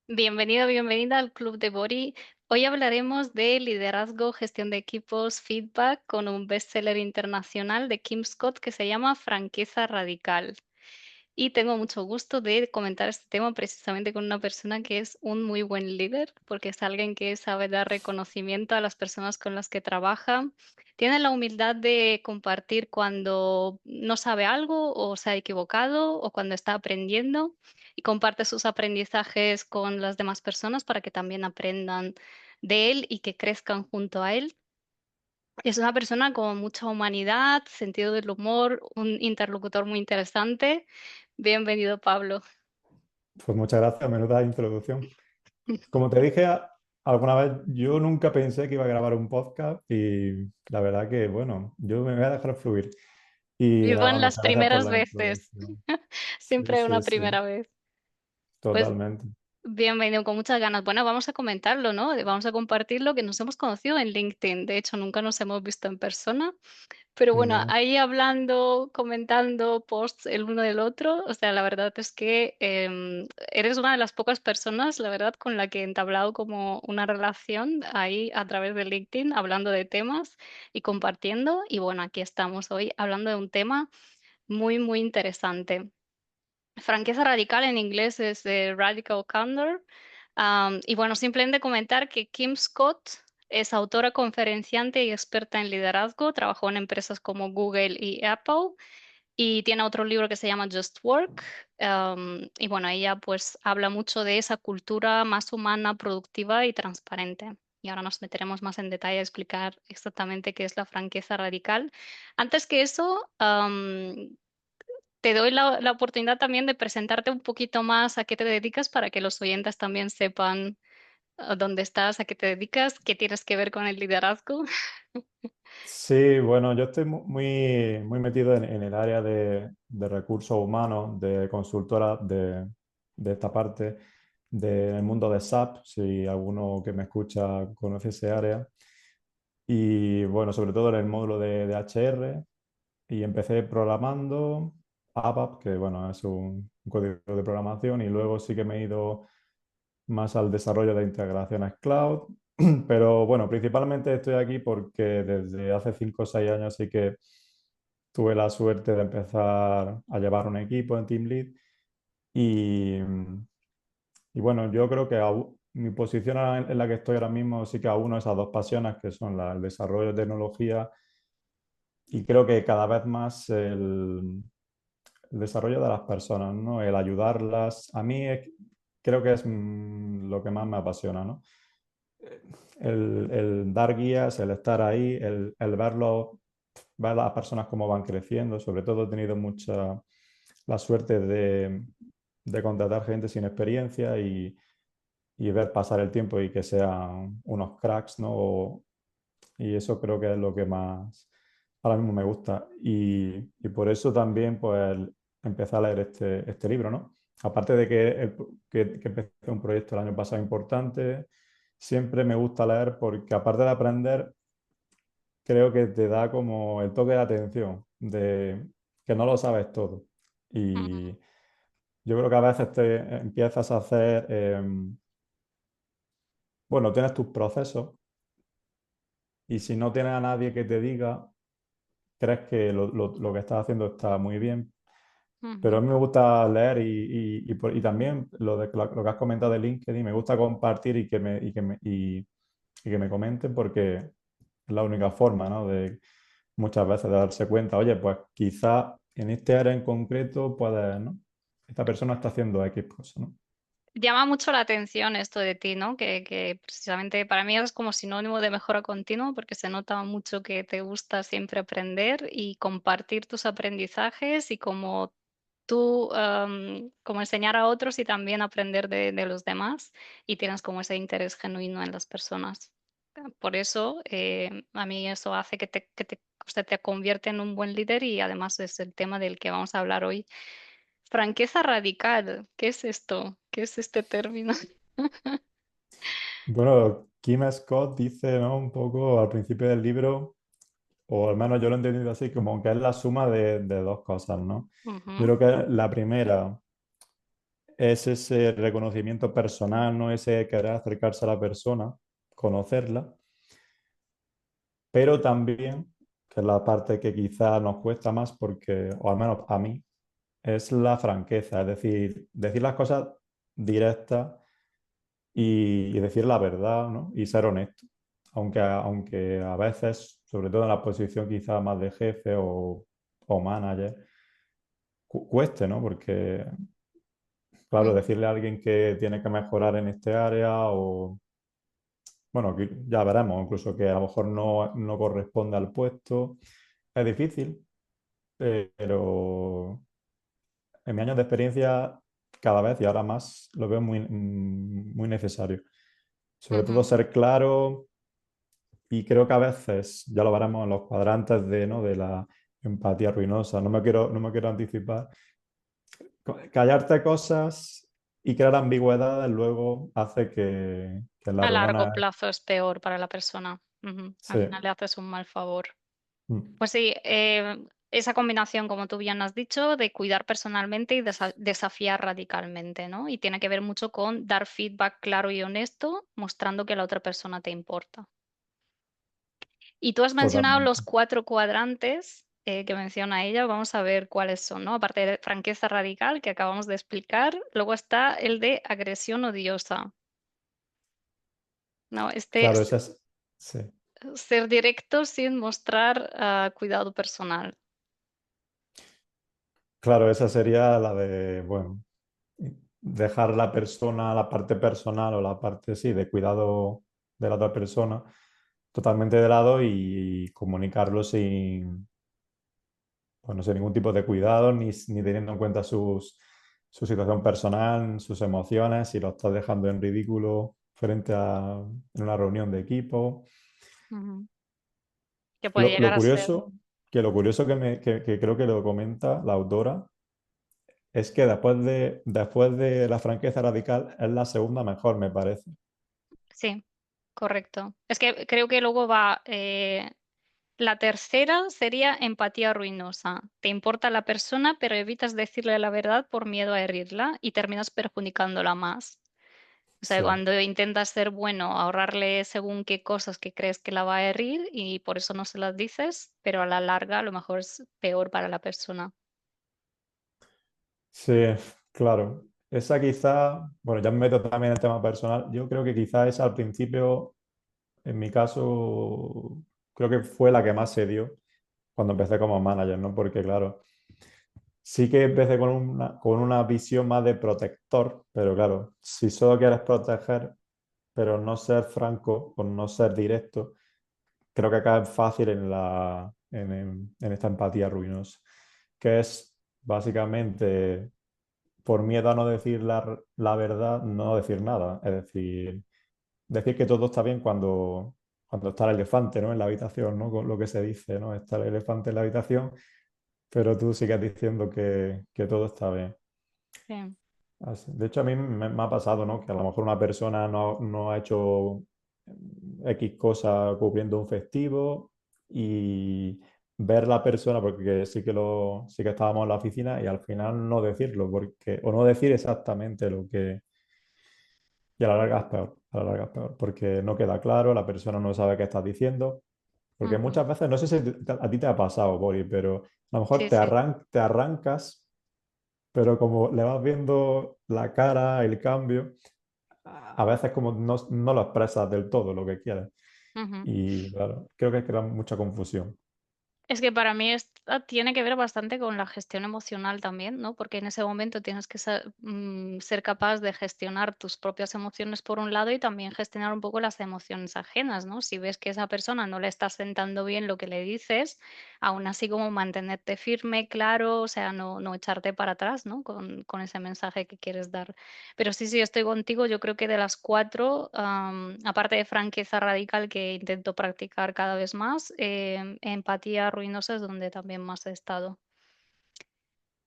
Bienvenido, bienvenida al Club de Bori. Hoy hablaremos de liderazgo, gestión de equipos, feedback con un bestseller internacional de Kim Scott que se llama Franqueza Radical. Y tengo mucho gusto de comentar este tema precisamente con una persona que es un muy buen líder, porque es alguien que sabe dar reconocimiento a las personas con las que trabaja. Tiene la humildad de compartir cuando no sabe algo o se ha equivocado o cuando está aprendiendo y comparte sus aprendizajes con las demás personas para que también aprendan de él y que crezcan junto a él. Es una persona con mucha humanidad, sentido del humor, un interlocutor muy interesante. Bienvenido, Pablo. Pues muchas gracias, menuda introducción. Como te dije alguna vez, yo nunca pensé que iba a grabar un podcast y la verdad que, bueno, yo me voy a dejar fluir. Y Vivo nada, en las muchas gracias por primeras la veces. introducción. Sí, Siempre una sí, sí, primera vez. Pues totalmente. bienvenido con muchas ganas. Bueno, vamos a comentarlo, ¿no? Vamos a compartir lo que nos hemos conocido en LinkedIn. De hecho, nunca nos hemos visto en persona. Pero bueno, No. ahí hablando, comentando posts el uno del otro, o sea, la verdad es que eres una de las pocas personas, la verdad, con la que he entablado como una relación ahí a través de LinkedIn, hablando de temas y compartiendo. Y bueno, aquí estamos hoy hablando de un tema muy, muy interesante. Franqueza radical en inglés es Radical Candor. Y bueno, simplemente comentar que Kim Scott es autora, conferenciante y experta en liderazgo. Trabajó en empresas como Google y Apple y tiene otro libro que se llama Just Work. Y bueno, ella pues habla mucho de esa cultura más humana, productiva y transparente. Y ahora nos meteremos más en detalle a explicar exactamente qué es la franqueza radical. Antes que eso, te doy la oportunidad también de presentarte un poquito más a qué te dedicas para que los oyentes también sepan dónde estás, a qué te dedicas, qué tienes que ver con el liderazgo. Sí, bueno, yo estoy muy, muy metido en el área de recursos humanos, de consultora de esta parte del mundo de SAP, si alguno que me escucha conoce ese área. Y bueno, sobre todo en el módulo de HR. Y empecé programando ABAP, que bueno, es un código de programación, y luego sí que me he ido más al desarrollo de integraciones cloud. Pero bueno, principalmente estoy aquí porque desde hace 5 o 6 años sí que tuve la suerte de empezar a llevar un equipo en Team Lead. Y, y bueno, yo creo que mi posición en la que estoy ahora mismo sí que aúno esas dos pasiones que son el desarrollo de tecnología y creo que cada vez más el desarrollo de las personas, ¿no? El ayudarlas. A mí creo que es lo que más me apasiona, ¿no? El dar guías, el estar ahí, el verlo, ver a las personas cómo van creciendo. Sobre todo he tenido mucha la suerte de contratar gente sin experiencia y ver pasar el tiempo y que sean unos cracks, ¿no? Y eso creo que es lo que más ahora mismo me gusta. Y por eso también pues empecé a leer este libro, ¿no? Aparte de que empecé un proyecto el año pasado importante, siempre me gusta leer porque aparte de aprender, creo que te da como el toque de atención, de que no lo sabes todo. Y Ujú, yo creo que a veces te empiezas a hacer, bueno, tienes tus procesos y si no tienes a nadie que te diga, crees que lo que estás haciendo está muy bien, pero a ujú. mí me gusta leer y también lo que has comentado de LinkedIn, me gusta compartir y que me comenten porque es la única forma, ¿no? De muchas veces de darse cuenta, oye, pues quizá en este área en concreto puedes, ¿no? Esta persona está haciendo X cosas, ¿no? Llama mucho la atención esto de ti, ¿no? Que precisamente para mí es como sinónimo de mejora continua porque se nota mucho que te gusta siempre aprender y compartir tus aprendizajes y como tú, como enseñar a otros y también aprender de los demás y tienes como ese interés genuino en las personas. Por eso, a mí eso hace o sea, te convierte en un buen líder y además es el tema del que vamos a hablar hoy. Franqueza radical, ¿qué es esto? ¿Qué es este término? Bueno, Kim Scott dice, ¿no? Un poco al principio del libro, o al menos yo lo he entendido así, como que es la suma de dos cosas, ¿no? Yo Ujú, creo que la primera es ese reconocimiento personal, ¿no? Ese querer acercarse a la persona, conocerla, pero también, que es la parte que quizá nos cuesta más porque, o al menos a mí, es la franqueza, es decir, decir las cosas directas y decir la verdad, ¿no? Y ser honesto. Aunque a veces, sobre todo en la posición quizá más de jefe o manager, cueste, ¿no? Porque, claro, Ujú, decirle a alguien que tiene que mejorar en este área o, bueno, que ya veremos, incluso que a lo mejor no corresponde al puesto, es difícil, pero en mi años de experiencia cada vez y ahora más lo veo muy necesario. Sobre todo ujú. ser claro y creo que a veces, ya lo veremos en los cuadrantes ¿no? de la empatía ruinosa, no me quiero anticipar, callarte cosas y crear ambigüedades luego hace que en las A largo reuniones... plazo es peor para la persona. Ujú. Sí. Al final le haces un mal favor. Mm. Pues sí, esa combinación, como tú bien has dicho, de cuidar personalmente y desafiar radicalmente, ¿no? Y tiene que ver mucho con dar feedback claro y honesto, mostrando que la otra persona te importa. Y tú has mencionado los Totalmente. 4 cuadrantes que menciona ella, vamos a ver cuáles son, ¿no? Aparte de franqueza radical, que acabamos de explicar, luego está el de agresión odiosa, ¿no? Este Claro, es esa es... Sí. ser directo sin mostrar cuidado personal. Claro, esa sería la de, bueno, dejar la persona, la parte personal o la parte, sí, de cuidado de la otra persona totalmente de lado y comunicarlo sin, bueno, sin ningún tipo de cuidado ni teniendo en cuenta su situación personal, sus emociones, si lo estás dejando en ridículo en una reunión de equipo. Ujú. Que puede Lo, llegar lo a ser. curioso, lo curioso que creo que lo comenta la autora es que después de la franqueza radical es la segunda mejor, me parece. Sí, correcto. Es que creo que luego va. La tercera sería empatía ruinosa. Te importa la persona, pero evitas decirle la verdad por miedo a herirla y terminas perjudicándola más. O sea, Sí. cuando intentas ser bueno, ahorrarle según qué cosas que crees que la va a herir y por eso no se las dices, pero a la larga a lo mejor es peor para la persona. Sí, claro. Esa quizá, bueno, ya me meto también en el tema personal. Yo creo que quizá esa al principio, en mi caso, creo que fue la que más se dio cuando empecé como manager, ¿no? Porque claro, sí que empecé con una visión más de protector, pero claro, si solo quieres proteger, pero no ser franco o no ser directo, creo que acá es fácil en esta empatía ruinosa, que es básicamente por miedo a no decir la verdad, no decir nada. Es decir que todo está bien cuando está el elefante, ¿no? En la habitación, ¿no? Con lo que se dice, ¿no? Está el elefante en la habitación, pero tú sigues diciendo que todo está bien. Sí, De hecho, a mí me ha pasado, ¿no? Que a lo mejor una persona no ha hecho X cosa cubriendo un festivo y ver la persona, porque sí que estábamos en la oficina y al final no decirlo, o no decir exactamente lo que... Y a la larga es peor, a la larga es peor, porque no queda claro, la persona no sabe qué estás diciendo, porque ujú. muchas veces, no sé si a ti te ha pasado, Boris, pero a lo mejor Sí, te, sí. te arrancas, pero como le vas viendo la cara, el cambio, a veces como no lo expresas del todo lo que quieres. Ujú. Y claro, creo que crea mucha confusión. Es que para mí tiene que ver bastante con la gestión emocional también, ¿no? Porque en ese momento tienes que ser capaz de gestionar tus propias emociones por un lado y también gestionar un poco las emociones ajenas, ¿no? Si ves que esa persona no le está sentando bien lo que le dices, aún así como mantenerte firme, claro, o sea, no echarte para atrás, ¿no? Con ese mensaje que quieres dar. Pero sí, sí, estoy contigo. Yo creo que de las cuatro, aparte de franqueza radical que intento practicar cada vez más, empatía ruinosa es donde también más he estado.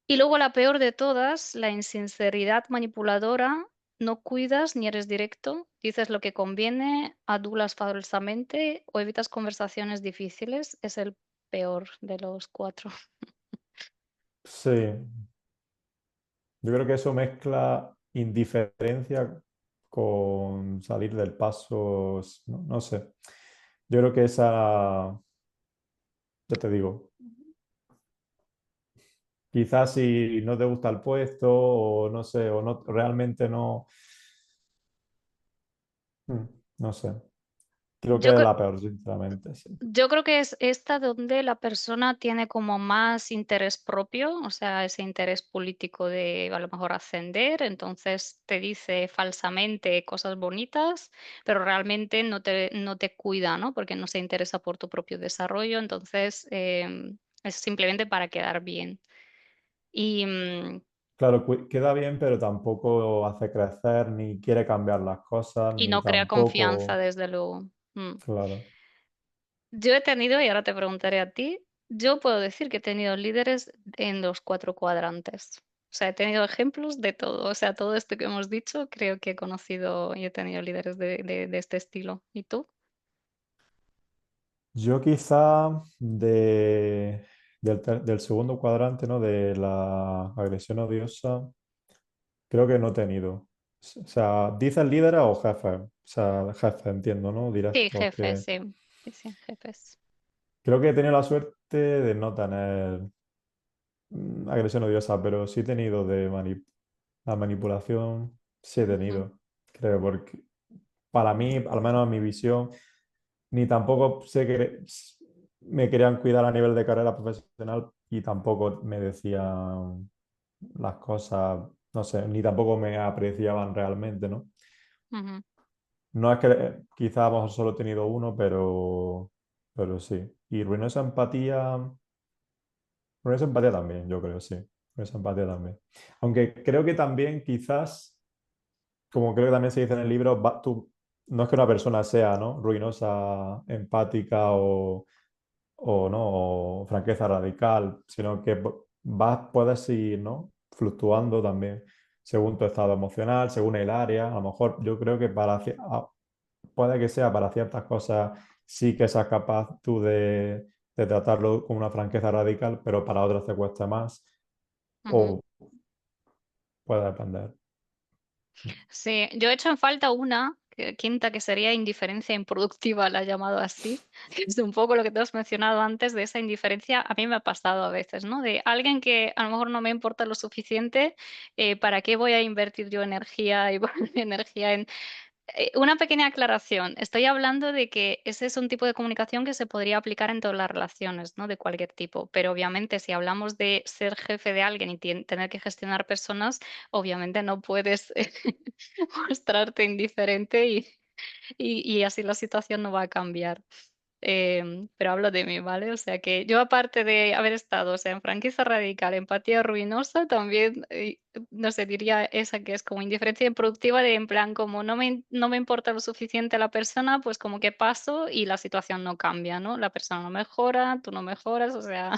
Y luego la peor de todas, la insinceridad manipuladora. No cuidas ni eres directo, dices lo que conviene, adulas falsamente o evitas conversaciones difíciles. Es el peor de los cuatro. Sí, yo creo que eso mezcla. indiferencia con salir del paso, no, no sé. Yo creo que esa, ya te digo, quizás si no te gusta el puesto o no sé, o no realmente no, mm, no sé. Creo que Yo, es cre- la peor, sinceramente, sí. yo creo que es esta donde la persona tiene como más interés propio, o sea, ese interés político de a lo mejor ascender, entonces te dice falsamente cosas bonitas, pero realmente no te cuida, ¿no? Porque no se interesa por tu propio desarrollo, entonces es simplemente para quedar bien. Y, Claro, queda bien, pero tampoco hace crecer, ni quiere cambiar las cosas, y ni no crea confianza, tampoco, desde luego. Mm. claro. Yo he tenido, y ahora te preguntaré a ti, yo puedo decir que he tenido líderes en los cuatro cuadrantes. O sea, he tenido ejemplos de todo. O sea, todo esto que hemos dicho, creo que he conocido y he tenido líderes de este estilo. ¿Y tú? Yo quizá del segundo cuadrante, ¿no? De la agresión odiosa, creo que no he tenido. O sea, ¿dices líderes o jefes? O sea, jefes, entiendo, ¿no? Sí, Directos jefes, que... sí. Sí, sí, jefes. Creo que he tenido la suerte de no tener agresión odiosa, pero sí he tenido la manipulación, sí he Ujú, tenido, creo, porque para mí, al menos en mi visión, ni tampoco sé que me querían cuidar a nivel de carrera profesional y tampoco me decían las cosas, no sé, ni tampoco me apreciaban realmente, ¿no? ujú. No es que quizá a lo mejor solo he tenido uno, pero sí. Y ruinosa empatía también, yo creo, sí. Ruinosa empatía también. Aunque creo que también quizás, como creo que también se dice en el libro, no es que una persona sea, ¿no? Ruinosa, empática o no, o franqueza radical, sino que puedes ir, ¿no? Fluctuando también según tu estado emocional, según el área. A lo mejor yo creo que puede que sea para ciertas cosas sí que seas capaz tú de tratarlo con una franqueza radical, pero para otras te cuesta más Ujú. o puede depender. Sí, yo he hecho en falta una, quinta, que sería indiferencia improductiva, la he llamado así, que es un poco lo que te has mencionado antes de esa indiferencia. A mí me ha pasado a veces, ¿no? De alguien que a lo mejor no me importa lo suficiente, ¿para qué voy a invertir yo energía y energía en una pequeña aclaración? Estoy hablando de que ese es un tipo de comunicación que se podría aplicar en todas las relaciones, ¿no? De cualquier tipo. Pero obviamente, si hablamos de ser jefe de alguien y tener que gestionar personas, obviamente no puedes mostrarte indiferente y así la situación no va a cambiar. Pero hablo de mí, ¿vale? O sea que yo, aparte de haber estado, o sea, en franqueza radical, empatía ruinosa, también, no sé, diría esa que es como indiferencia improductiva, de en plan, como no me importa lo suficiente la persona, pues como que paso y la situación no cambia, ¿no? La persona no mejora, tú no mejoras, o sea.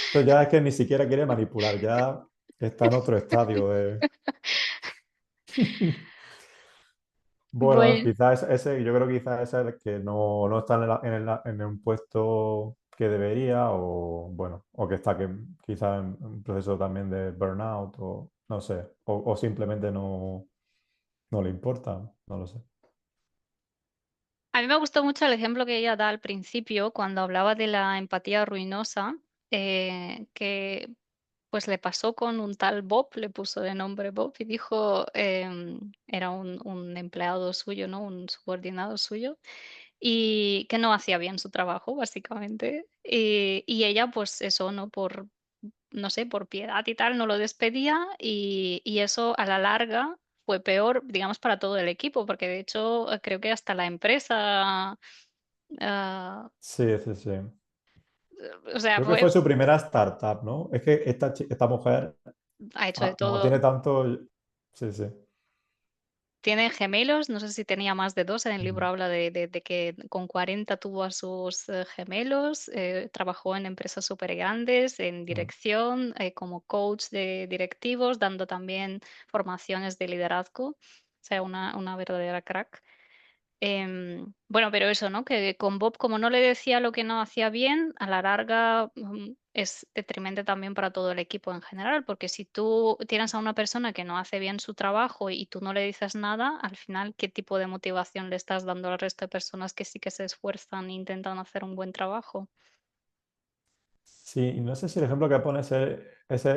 Esto ya es que ni siquiera quiere manipular, ya está en otro estadio de... Bueno, Bueno. quizás ese, yo creo que quizás ese es el que no está en un puesto que debería, o bueno, o que está quizás en un proceso también de burnout, o no sé, o simplemente no le importa, no lo sé. A mí me gustó mucho el ejemplo que ella da al principio cuando hablaba de la empatía ruinosa, que pues le pasó con un tal Bob, le puso de nombre Bob y dijo, era un empleado suyo, ¿no? Un subordinado suyo, y que no hacía bien su trabajo, básicamente. Y ella, pues eso, ¿no? No sé, por piedad y tal, no lo despedía y eso a la larga fue peor, digamos, para todo el equipo, porque de hecho creo que hasta la empresa, ah, Sí, sí, sí. o sea, Creo que fue su primera startup, ¿no? Es que esta mujer, ha hecho de como todo. tiene tanto... Sí, sí. Tiene gemelos, no sé si tenía más de dos. En el libro Mm, habla de que con 40 tuvo a sus gemelos, trabajó en empresas súper grandes, en mm. dirección, como coach de directivos, dando también formaciones de liderazgo. O sea, una verdadera crack. Bueno, pero eso, ¿no? Que con Bob, como no le decía lo que no hacía bien, a la larga, es detrimente también para todo el equipo en general, porque si tú tienes a una persona que no hace bien su trabajo y tú no le dices nada, al final, ¿qué tipo de motivación le estás dando al resto de personas que sí que se esfuerzan e intentan hacer un buen trabajo? Sí, y no sé si el ejemplo que pones es ese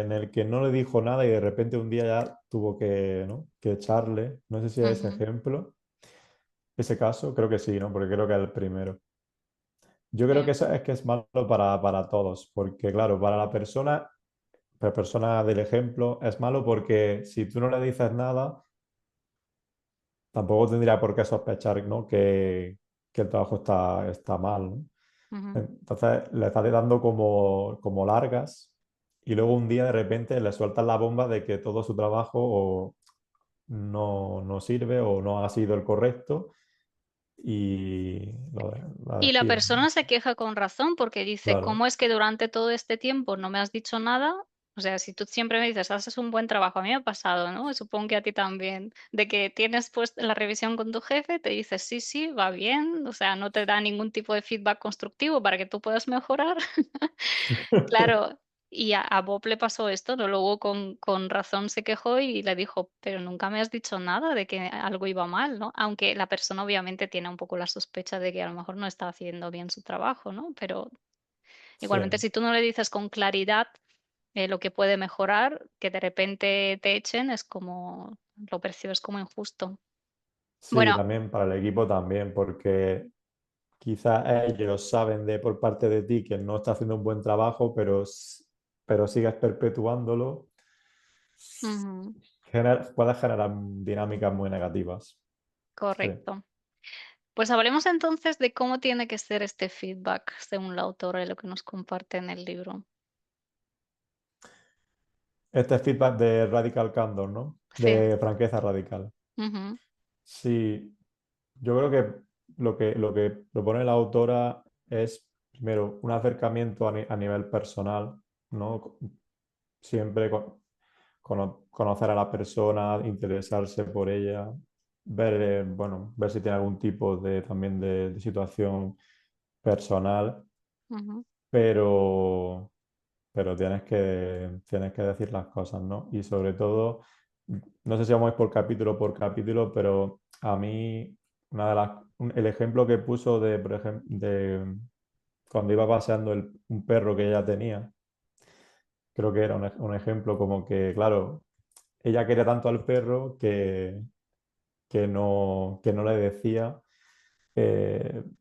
en el que no le dijo nada y de repente un día ya tuvo que, ¿no? que echarle. No sé si es ese Ujú, ejemplo, ese caso, creo que sí, ¿no? Porque creo que es el primero. Yo creo que sí. eso es que es malo para todos, porque claro, para la persona del ejemplo, es malo porque si tú no le dices nada, tampoco tendría por qué sospechar, ¿no? que el trabajo está mal, ¿no? Ujú. Entonces le estás dando como largas y luego un día de repente le sueltas la bomba de que todo su trabajo o no sirve o no ha sido el correcto y la Y la despides, ¿no? persona se queja con razón porque dice, Claro. ¿cómo es que durante todo este tiempo no me has dicho nada? O sea, si tú siempre me dices, haces un buen trabajo, a mí me ha pasado, ¿no? Supongo que a ti también, de que tienes pues la revisión con tu jefe, te dice, sí, sí, va bien, o sea, no te da ningún tipo de feedback constructivo para que tú puedas mejorar. Claro, y a Bob le pasó esto, ¿no? Luego con razón se quejó y le dijo, pero nunca me has dicho nada de que algo iba mal, ¿no? Aunque la persona obviamente tiene un poco la sospecha de que a lo mejor no está haciendo bien su trabajo, ¿no? Pero Sí, igualmente si tú no le dices con claridad lo que puede mejorar, que de repente te echen, es como, lo percibes como injusto. sí, Bueno, también para el equipo también, porque quizás ellos saben de por parte de ti que no está haciendo un buen trabajo, pero sigues perpetuándolo, ujú, puede generar dinámicas muy negativas. Sí. correcto. Pues hablemos entonces de cómo tiene que ser este feedback según la autora y lo que nos comparte en el libro. Este feedback de Radical Candor, ¿no? Sí. De franqueza radical. Ujú, Sí, yo creo que lo que propone la autora es, primero, un acercamiento a nivel personal, ¿no? Siempre conocer a la persona, interesarse por ella, bueno, ver si tiene algún tipo también de situación personal, ujú. pero, pero tienes que decir las cosas, ¿no? Y sobre todo, no sé si vamos a ir por capítulo, pero a mí, el ejemplo que puso por ejemplo, de cuando iba paseando un perro que ella tenía, creo que era un ejemplo como que, claro, ella quería tanto al perro que no le decía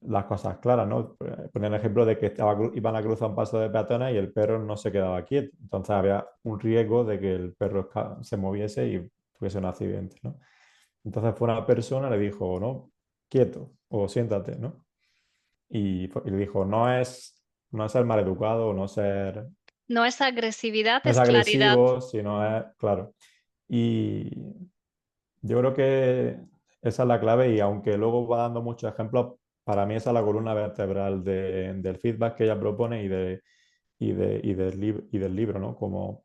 las cosas claras, ¿no? Ponía el ejemplo de que iban a cruzar un paso de peatones y el perro no se quedaba quieto. Entonces había un riesgo de que el perro se moviese y tuviese un accidente, ¿no? Entonces fue una persona, le dijo, no, quieto o siéntate, ¿no? Y le dijo, no es ser maleducado, No es agresividad, no es es claridad. agresivo, sino es, claro. Y yo creo que esa es la clave y aunque luego va dando muchos ejemplos, para mí esa es la columna vertebral del feedback que ella propone y del libro, ¿no? Como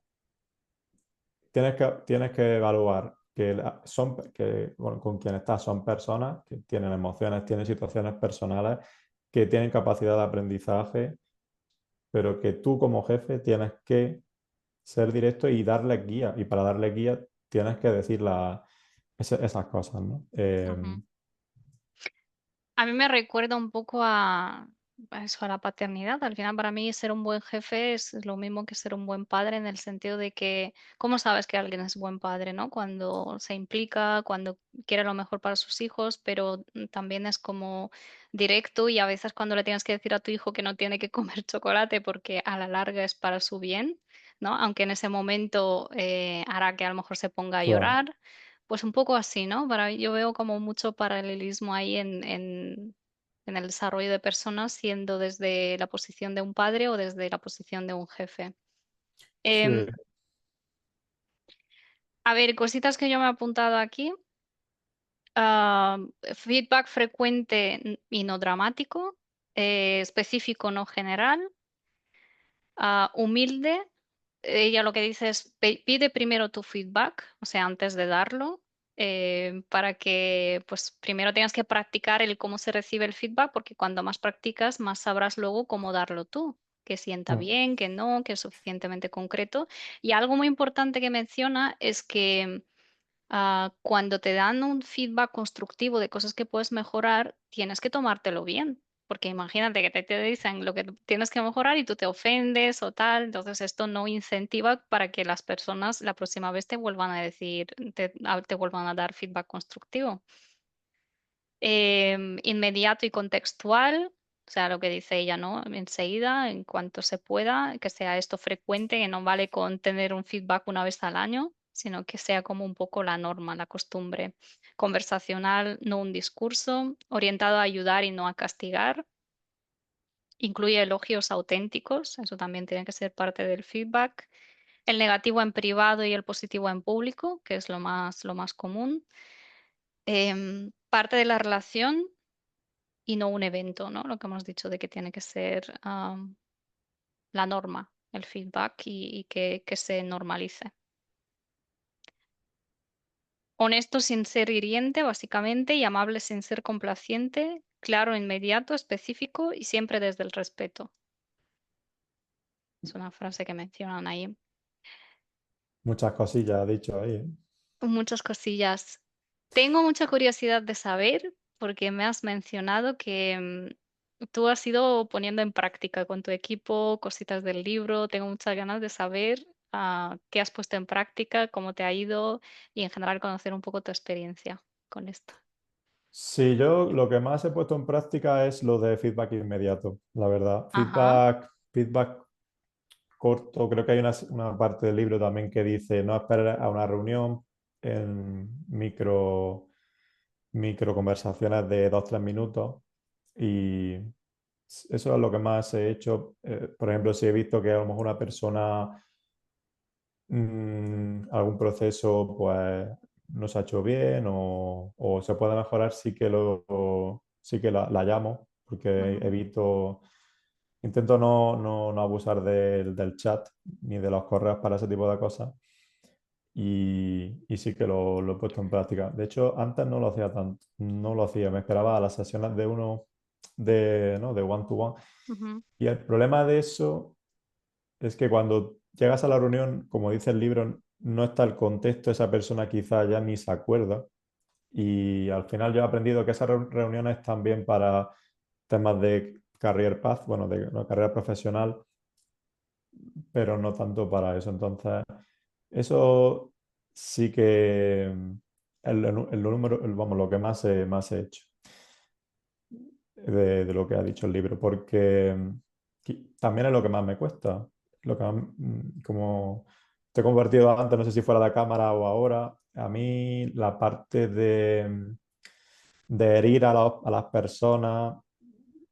tienes que evaluar bueno, con quien estás son personas que tienen emociones, tienen situaciones personales, que tienen capacidad de aprendizaje, pero que tú como jefe tienes que ser directo y darles guía. Y para darles guía tienes que decir esas cosas, ¿no? Ujú. A mí me recuerda un poco a eso, a la paternidad. Al final, para mí, ser un buen jefe es lo mismo que ser un buen padre en el sentido de que, ¿cómo sabes que alguien es buen padre, no? Cuando se implica, cuando quiere lo mejor para sus hijos, pero también es como directo y a veces cuando le tienes que decir a tu hijo que no tiene que comer chocolate porque a la larga es para su bien, ¿no? Aunque en ese momento hará que a lo mejor se ponga a Claro. llorar. Pues un poco así, ¿no? Yo veo como mucho paralelismo ahí en el desarrollo de personas, siendo desde la posición de un padre o desde la posición de un jefe. Sí, Em, a ver, cositas que yo me he apuntado aquí. Ah, feedback frecuente y no dramático, específico, no general, humilde. Ella lo que dice es, pide primero tu feedback, o sea, antes de darlo, para que, pues, primero tengas que practicar el cómo se recibe el feedback, porque cuando más practicas, más sabrás luego cómo darlo tú. que sienta Mm. bien, que no, que es suficientemente concreto. Y algo muy importante que menciona es que cuando te dan un feedback constructivo de cosas que puedes mejorar, tienes que tomártelo bien. Porque imagínate que te dicen lo que tienes que mejorar y tú te ofendes o tal, entonces esto no incentiva para que las personas la próxima vez te vuelvan a decir, te vuelvan a dar feedback constructivo. Inmediato y contextual, o sea, lo que dice ella, ¿no? Enseguida, en cuanto se pueda, que sea esto frecuente, que no vale con tener un feedback una vez al año, sino que sea como un poco la norma, la costumbre. Conversacional, no un discurso, orientado a ayudar y no a castigar. Incluye elogios auténticos, eso también tiene que ser parte del feedback. El negativo en privado y el positivo en público, que es lo más común. Parte de la relación y no un evento, ¿no? Lo que hemos dicho de que tiene que ser la norma, el feedback y que se normalice. Honesto sin ser hiriente, básicamente, y amable sin ser complaciente, claro, inmediato, específico y siempre desde el respeto. Es una frase que mencionan ahí. Muchas cosillas ha dicho ahí, ¿eh? Muchas cosillas. Tengo mucha curiosidad de saber, porque me has mencionado que tú has ido poniendo en práctica con tu equipo cositas del libro. Tengo muchas ganas de saber qué has puesto en práctica, cómo te ha ido y en general conocer un poco tu experiencia con esto. Sí, yo lo que más he puesto en práctica es lo de feedback inmediato, la verdad. Ajá. Feedback corto. Creo que hay una parte del libro también que dice no esperar a una reunión en micro conversaciones de 2, 3 minutos. Y eso es lo que más he hecho. Por ejemplo, si he visto que a lo mejor una persona, algún proceso, pues no se ha hecho bien o se puede mejorar, sí que la llamo, porque Ujú, evito. Intento no abusar del chat ni de los correos para ese tipo de cosas y sí que lo he puesto en práctica. De hecho, antes no lo hacía tanto, no lo hacía, me esperaba a las sesiones de uno, ¿no? De one to one. ujú, Y el problema de eso es que cuando llegas a la reunión, como dice el libro, no está el contexto, esa persona quizá ya ni se acuerda. Y al final yo he aprendido que esas reuniones también para temas de career path, bueno, de ¿no? carrera profesional, pero no tanto para eso. Entonces, eso sí que el número, vamos, lo que más he hecho de lo que ha dicho el libro, porque también es lo que más me cuesta. Lo que como te he compartido antes, no sé si fuera de cámara o ahora, a mí la parte de herir a las personas,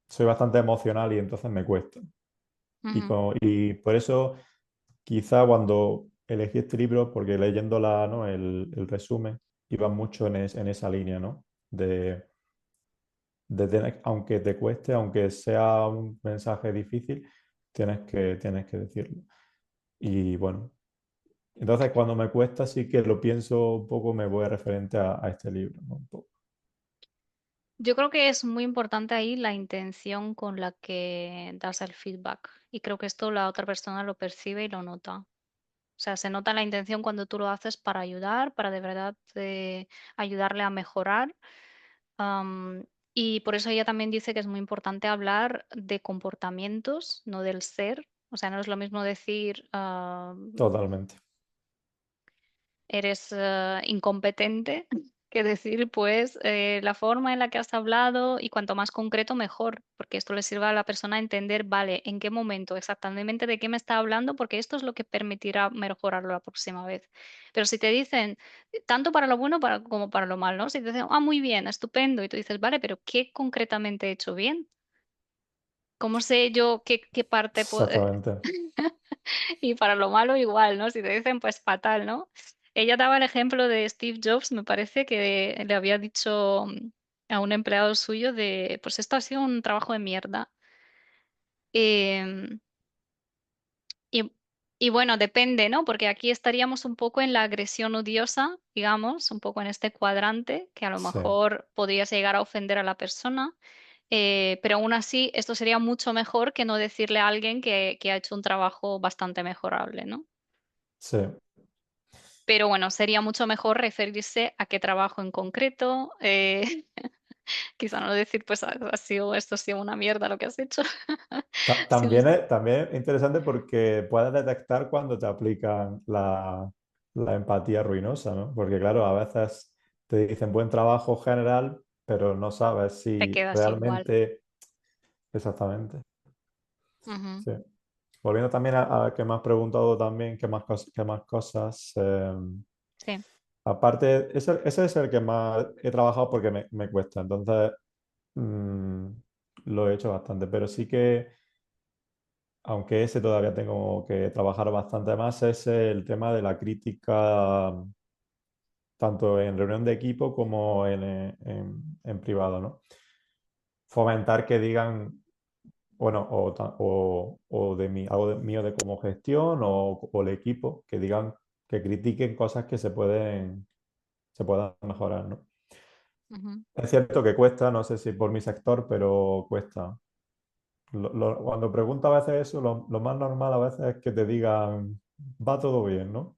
soy bastante emocional y entonces me cuesta. ujú. Y por eso quizá cuando elegí este libro, porque leyéndola, ¿no? el resumen, iba mucho en esa línea, ¿no? Aunque te cueste, aunque sea un mensaje difícil, tienes que decirlo. Y bueno, entonces cuando me cuesta sí que lo pienso un poco, me voy referente a este libro, ¿no? Un poco. Yo creo que es muy importante ahí la intención con la que das el feedback y creo que esto la otra persona lo percibe y lo nota. O sea, se nota la intención cuando tú lo haces para ayudar, para de verdad ayudarle a mejorar. Am, y por eso ella también dice que es muy importante hablar de comportamientos, no del ser. O sea, no es lo mismo decir, Totalmente. eres incompetente que decir, pues, la forma en la que has hablado y cuanto más concreto, mejor, porque esto le sirve a la persona a entender, vale, en qué momento exactamente de qué me está hablando, porque esto es lo que permitirá mejorarlo la próxima vez. Pero si te dicen, tanto para lo bueno como para lo malo, ¿no? Si te dicen, muy bien, estupendo, y tú dices, vale, pero ¿qué concretamente he hecho bien? ¿Cómo sé yo qué parte Exactamente. y para lo malo igual, ¿no? Si te dicen, pues fatal, ¿no? Ella daba el ejemplo de Steve Jobs, me parece que le había dicho a un empleado suyo de, pues esto ha sido un trabajo de mierda. Em, y, y bueno, depende, ¿no? Porque aquí estaríamos un poco en la agresión odiosa, digamos, un poco en este cuadrante, que a lo Sí. mejor podrías llegar a ofender a la persona. Pero aún así, esto sería mucho mejor que no decirle a alguien que ha hecho un trabajo bastante mejorable, ¿no? Sí. Pero bueno, sería mucho mejor referirse a qué trabajo en concreto. Quizá no decir, pues ha sido, esto ha sido una mierda lo que has hecho. Sino- También es interesante porque puedes detectar cuando te aplican la empatía ruinosa, ¿no? Porque claro, a veces te dicen buen trabajo general, pero no sabes te si quedas igual. realmente... Exactamente. Ujú. Sí. Volviendo también a que me has preguntado también qué más cosas. Sí. Aparte, ese es el que más he trabajado porque me cuesta. Entonces, mm, lo he hecho bastante. Pero sí que, aunque ese todavía tengo que trabajar bastante más, es el tema de la crítica, tanto en reunión de equipo como en privado, ¿no? Fomentar que digan, bueno, o de mí, algo mío de cómo gestión o el equipo, que digan, que critiquen cosas que se puedan mejorar, ¿no? Ujú. Es cierto que cuesta, no sé si por mi sector, pero cuesta. Cuando pregunto a veces eso, lo más normal a veces es que te digan, va todo bien, ¿no?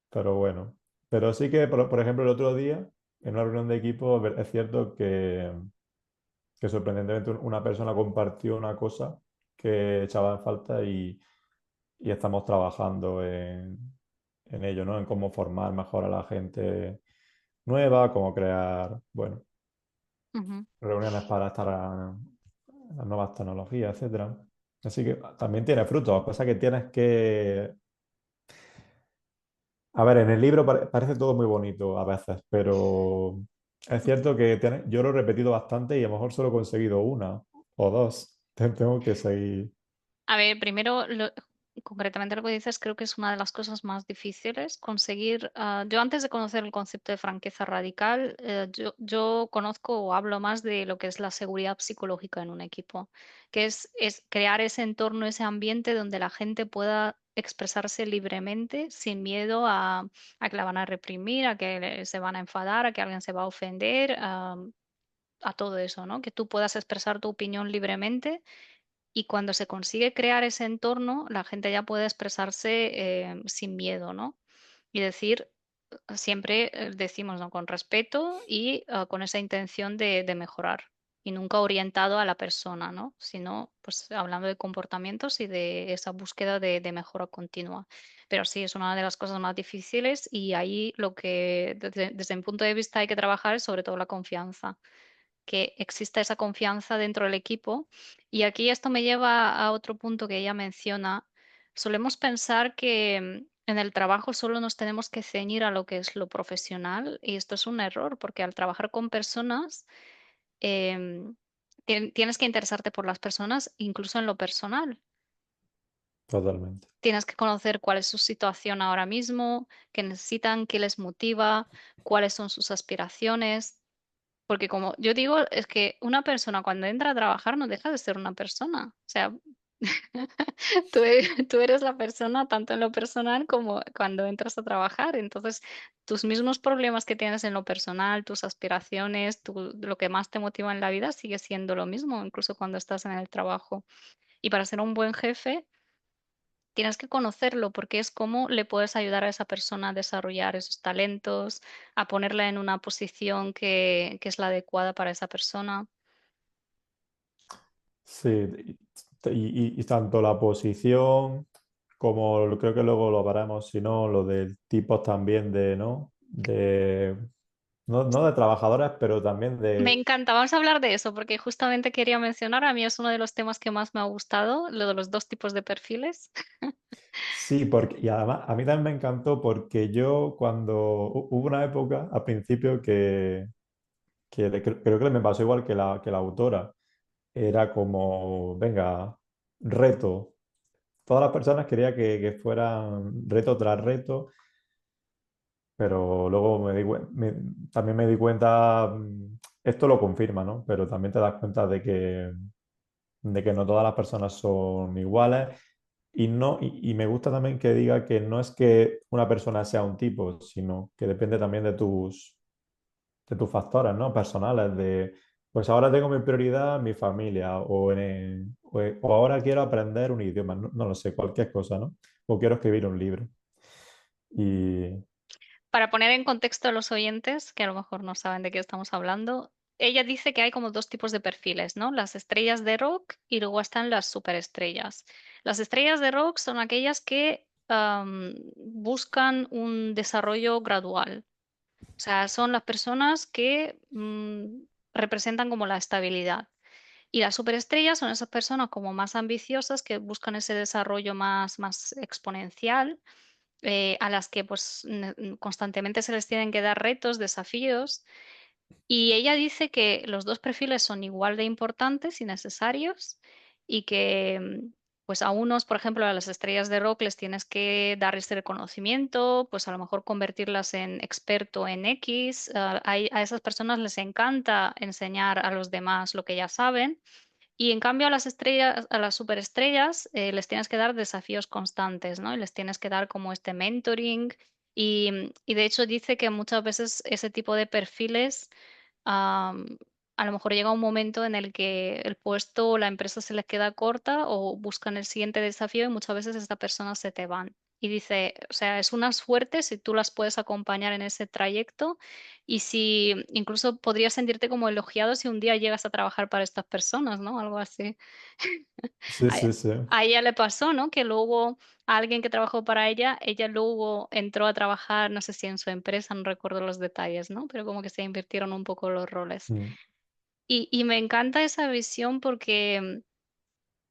Pero bueno. Pero sí que, por ejemplo, el otro día, en una reunión de equipo, es cierto que sorprendentemente una persona compartió una cosa que echaba en falta y estamos trabajando en ello, ¿no? En cómo formar mejor a la gente nueva, cómo crear, bueno, Ujú. reuniones para estar a las nuevas tecnologías, etcétera. Así que también tiene frutos, pasa que tienes que... A ver, en el libro parece todo muy bonito a veces, pero es cierto que yo lo he repetido bastante y a lo mejor solo he conseguido una o dos. Tengo que seguir A ver, primero, concretamente lo que dices, creo que es una de las cosas más difíciles conseguir. Yo antes de conocer el concepto de franqueza radical, yo conozco o hablo más de lo que es la seguridad psicológica en un equipo, que es crear ese entorno, ese ambiente donde la gente pueda expresarse libremente, sin miedo a que la van a reprimir, a que se van a enfadar, a que alguien se va a ofender, a todo eso, ¿no? Que tú puedas expresar tu opinión libremente y cuando se consigue crear ese entorno, la gente ya puede expresarse sin miedo, ¿no? Y decir, siempre decimos, ¿no? Con respeto y con esa intención de mejorar. Y nunca orientado a la persona, ¿no? Sino, pues hablando de comportamientos y de esa búsqueda de mejora continua. Pero sí, es una de las cosas más difíciles y ahí lo que desde mi punto de vista hay que trabajar es sobre todo la confianza, que exista esa confianza dentro del equipo. Y aquí esto me lleva a otro punto que ella menciona. Solemos pensar que en el trabajo solo nos tenemos que ceñir a lo que es lo profesional y esto es un error porque al trabajar con personas em, tienes que interesarte por las personas incluso en lo personal. totalmente. Tienes que conocer cuál es su situación ahora mismo, qué necesitan, qué les motiva, cuáles son sus aspiraciones. Porque como yo digo, es que una persona cuando entra a trabajar no deja de ser una persona. O sea, tú eres la persona tanto en lo personal como cuando entras a trabajar. Entonces, tus mismos problemas que tienes en lo personal, tus aspiraciones, lo que más te motiva en la vida sigue siendo lo mismo, incluso cuando estás en el trabajo. Y para ser un buen jefe, tienes que conocerlo porque es cómo le puedes ayudar a esa persona a desarrollar esos talentos, a ponerla en una posición que es la adecuada para esa persona. Sí, y tanto la posición como creo que luego lo veremos, si no, lo de tipos también de, ¿no? No de trabajadores, pero también Me de... encanta, vamos a hablar de eso porque justamente quería mencionar, a mí es uno de los temas que más me ha gustado, lo de los dos tipos de perfiles. Sí, porque, y además a mí también me encantó porque yo cuando hubo una época al principio creo que me pasó igual que que la autora, era como, venga, reto. Todas las personas quería que fueran reto tras reto, pero luego también me di cuenta, esto lo confirma, ¿no? Pero también te das cuenta de que no todas las personas son iguales y, no, y me gusta también que diga que no es que una persona sea un tipo, sino que depende también de tus factores, ¿no? Personales, pues ahora tengo mi prioridad mi familia o ahora quiero aprender un idioma, no, no lo sé, cualquier cosa, ¿no? O quiero escribir un libro. Y Para poner en contexto a los oyentes, que a lo mejor no saben de qué estamos hablando, ella dice que hay como dos tipos de perfiles, ¿no? Las estrellas de rock y luego están las superestrellas. Las estrellas de rock son aquellas que buscan un desarrollo gradual. O sea, son las personas que representan como la estabilidad. Y las superestrellas son esas personas como más ambiciosas que buscan ese desarrollo más exponencial, a las que pues constantemente se les tienen que dar retos, desafíos. Y ella dice que los dos perfiles son igual de importantes y necesarios y que pues a unos, por ejemplo, a las estrellas de rock les tienes que dar este reconocimiento, pues a lo mejor convertirlas en experto en X. A esas personas les encanta enseñar a los demás lo que ya saben. Y en cambio a las estrellas, a las superestrellas, les tienes que dar desafíos constantes, ¿no? Y les tienes que dar como este mentoring. Y de hecho dice que muchas veces ese tipo de perfiles, am, a lo mejor llega un momento en el que el puesto o la empresa se les queda corta o buscan el siguiente desafío y muchas veces estas personas se te van. Y dice, o sea, es una suerte si tú las puedes acompañar en ese trayecto y si incluso podrías sentirte como elogiado si un día llegas a trabajar para estas personas, ¿no? Algo así. sí, A, sí, sí. a ella le pasó, ¿no? Que luego a alguien que trabajó para ella, ella luego entró a trabajar, no sé si en su empresa, no recuerdo los detalles, ¿no? Pero como que se invirtieron un poco los roles. Mm. Y me encanta esa visión porque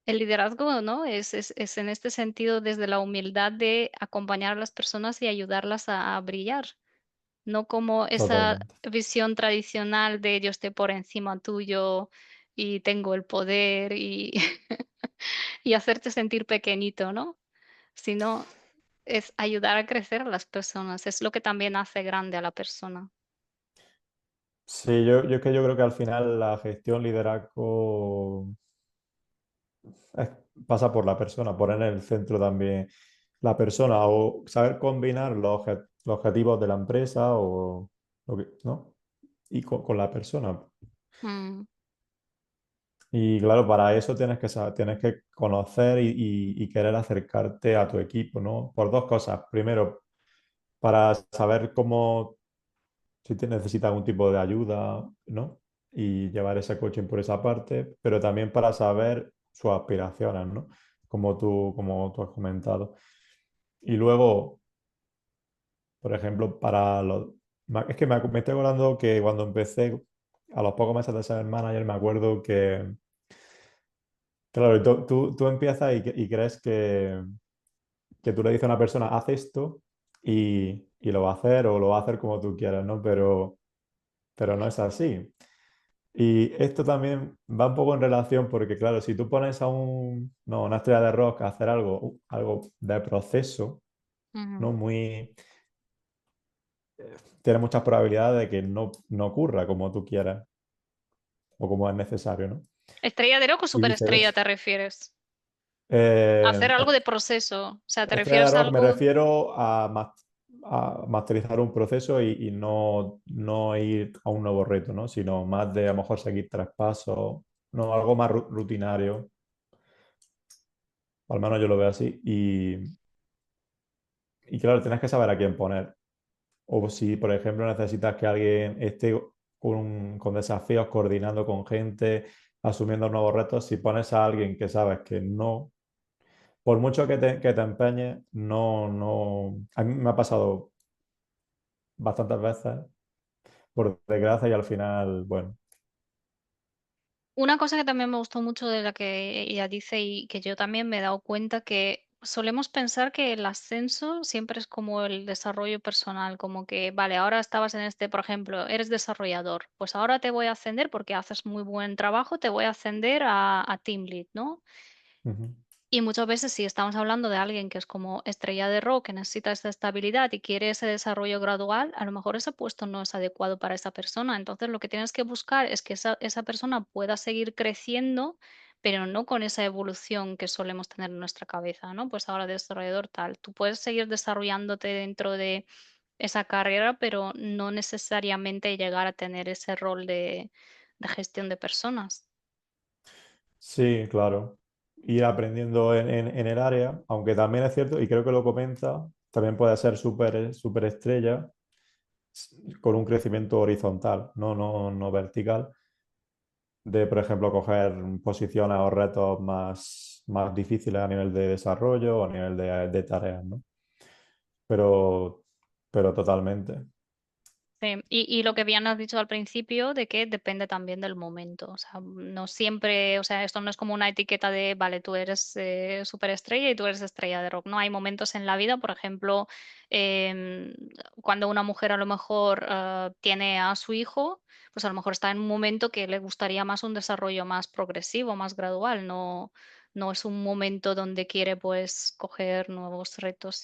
el liderazgo, ¿no? Es en este sentido desde la humildad de acompañar a las personas y ayudarlas a brillar, no como esa Totalmente. visión tradicional de yo estoy por encima tuyo y tengo el poder y, y hacerte sentir pequeñito, ¿no? Sino es ayudar a crecer a las personas, es lo que también hace grande a la persona. Sí, yo es que yo creo que al final la gestión, liderazgo es- pasa por la persona, poner en el centro también la persona o saber combinar los objetivos de la empresa o ¿no? Y con la persona. Mm, Y claro, para eso tienes que saber, tienes que conocer y querer acercarte a tu equipo, ¿no? Por dos cosas. Primero, para saber cómo, si te necesita algún tipo de ayuda, ¿no? Y llevar ese coaching por esa parte, pero también para saber sus aspiraciones, ¿no? Como tú has comentado. Y luego, por ejemplo, Es que me estoy acordando que cuando empecé, a los pocos meses de ser manager, me acuerdo que, claro, tú empiezas y crees que tú le dices a una persona, haz esto y lo va a hacer o lo va a hacer como tú quieras, ¿no? Pero no es así. Y esto también va un poco en relación porque, claro, si tú pones a no, una estrella de rock a hacer algo de proceso, ujú. ¿no? Tiene muchas probabilidades de que no ocurra como tú quieras o como es necesario, ¿no? ¿Estrella de rock o Y superestrella viceversa. te refieres? Eh, Hacer algo de proceso, o sea, ¿te Estrella de refieres a rock me algo? refiero a masterizar un proceso y no ir a un nuevo reto, ¿no? Sino más de a lo mejor seguir tres pasos, no, algo más rutinario, al menos yo lo veo así. Y claro, tienes que saber a quién poner. O si, por ejemplo, necesitas que alguien esté con desafíos, coordinando con gente, asumiendo nuevos retos, si pones a alguien que sabes que no, por mucho que te empeñes, no. A mí me ha pasado bastantes veces, por desgracia, y al final, bueno. Una cosa que también me gustó mucho de la que ella dice y que yo también me he dado cuenta que solemos pensar que el ascenso siempre es como el desarrollo personal, como que, vale, ahora estabas en este, por ejemplo, eres desarrollador, pues ahora te voy a ascender porque haces muy buen trabajo, te voy a ascender a Team Lead, ¿no? Ujú, Y muchas veces si estamos hablando de alguien que es como estrella de rock, que necesita esta estabilidad y quiere ese desarrollo gradual, a lo mejor ese puesto no es adecuado para esa persona. Entonces lo que tienes que buscar es que esa persona pueda seguir creciendo, pero no con esa evolución que solemos tener en nuestra cabeza, ¿no? Pues ahora desarrollador tal. Tú puedes seguir desarrollándote dentro de esa carrera, pero no necesariamente llegar a tener ese rol de de gestión de personas. Sí, claro. Ir aprendiendo en el área, aunque también es cierto, y creo que lo comenta, también puede ser súper estrella con un crecimiento horizontal, no vertical, de, por ejemplo, coger posiciones o retos más difíciles a nivel de desarrollo o a nivel de tareas, ¿no? Pero, pero totalmente. Sí, y lo que bien has dicho al principio de que depende también del momento. O sea, no siempre, o sea, esto no es como una etiqueta de, vale, tú eres superestrella y tú eres estrella de rock. No, hay momentos en la vida, por ejemplo, em, cuando una mujer a lo mejor tiene a su hijo, pues a lo mejor está en un momento que le gustaría más un desarrollo más progresivo, más gradual. No, no es un momento donde quiere pues coger nuevos retos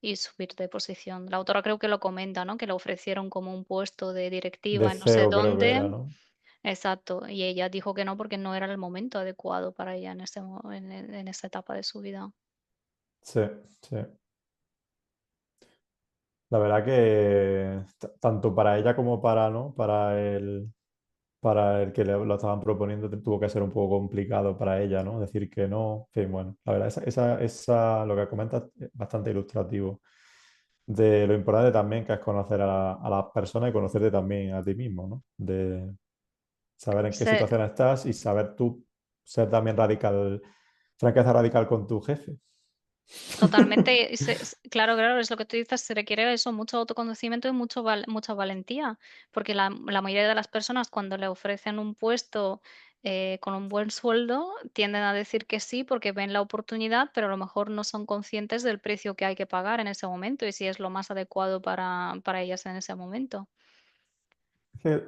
y subir de posición. La autora creo que lo comenta, ¿no? Que le ofrecieron como un puesto de De directiva en no sé CEO creo que era, dónde. ¿no? Exacto. Y ella dijo que no porque no era el momento adecuado para ella en en esta etapa de su vida. Sí, sí. La verdad que tanto para ella como para, ¿no? Para el que lo estaban proponiendo tuvo que ser un poco complicado para ella, ¿no? Decir que no. En fin, bueno, la verdad, lo que comentas es bastante ilustrativo de lo importante también que es conocer a las personas y conocerte también a ti mismo, ¿no? De saber en qué Se- situación estás y saber tú ser también radical, franqueza radical con tu jefe. Totalmente, claro, claro, es lo que tú dices, se requiere eso, mucho autoconocimiento y mucha valentía, porque la mayoría de las personas cuando le ofrecen un puesto con un buen sueldo tienden a decir que sí porque ven la oportunidad, pero a lo mejor no son conscientes del precio que hay que pagar en ese momento y si es lo más adecuado para ellas en ese momento. Que,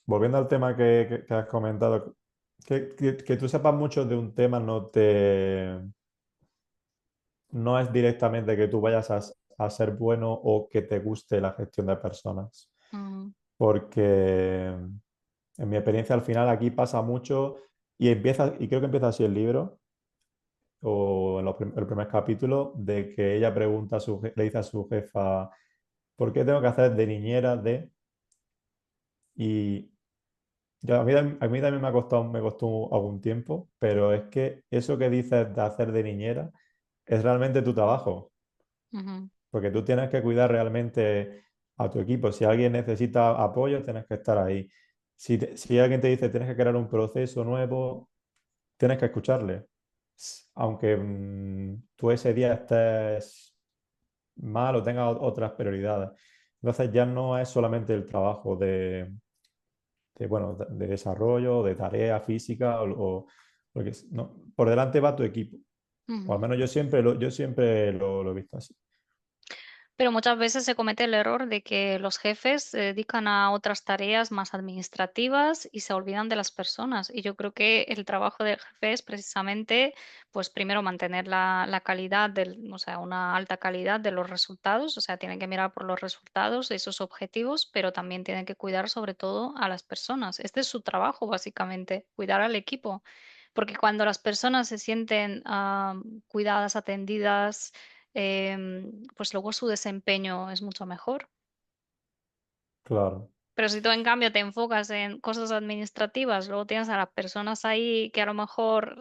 volviendo al tema que has comentado, que tú sepas mucho de un tema no es directamente que tú vayas a ser bueno o que te guste la gestión de personas. Ujú, Porque en mi experiencia al final aquí pasa mucho y creo que empieza así el libro, o en el primer capítulo, de que ella pregunta le dice a su jefa, ¿por qué tengo que hacer de niñera de? Y a mí también me costó algún tiempo, pero es que eso que dices de hacer de niñera es realmente tu trabajo, ujú, porque tú tienes que cuidar realmente a tu equipo. Si alguien necesita apoyo, tienes que estar ahí. Si alguien te dice tienes que crear un proceso nuevo, tienes que escucharle. Aunque tú ese día estés mal o tengas otras prioridades. Entonces ya no es solamente el trabajo bueno, de desarrollo, de tarea física o lo que no, por delante va tu equipo. O al ujú. menos yo siempre lo he visto así. Pero muchas veces se comete el error de que los jefes se dedican a otras tareas más administrativas y se olvidan de las personas. Y yo creo que el trabajo del jefe es precisamente, pues primero mantener la calidad o sea, una alta calidad de los resultados. O sea, tienen que mirar por los resultados y sus objetivos, pero también tienen que cuidar sobre todo a las personas. Este es su trabajo, básicamente, cuidar al equipo. Porque cuando las personas se sienten cuidadas, atendidas, pues luego su desempeño es mucho mejor. Claro, Pero si tú en cambio te enfocas en cosas administrativas, luego tienes a las personas ahí que a lo mejor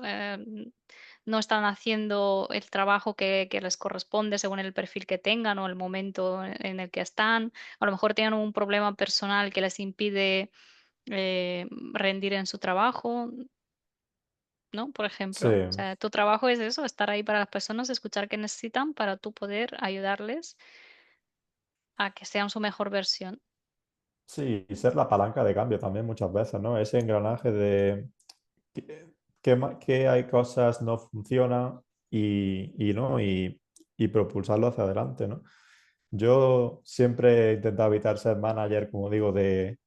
no están haciendo el trabajo que les corresponde según el perfil que tengan o el momento en el que están, a lo mejor tienen un problema personal que les impide rendir en su trabajo, ¿no? Por sí, ejemplo, o sea, tu trabajo es eso, estar ahí para las personas, escuchar qué necesitan para tú poder ayudarles a que sean su mejor versión. sí, y ser la palanca de cambio también muchas veces, ¿no? Ese engranaje de que hay cosas no funcionan ¿no? Y propulsarlo hacia adelante, ¿no? Yo siempre he intentado evitar ser manager, como digo, de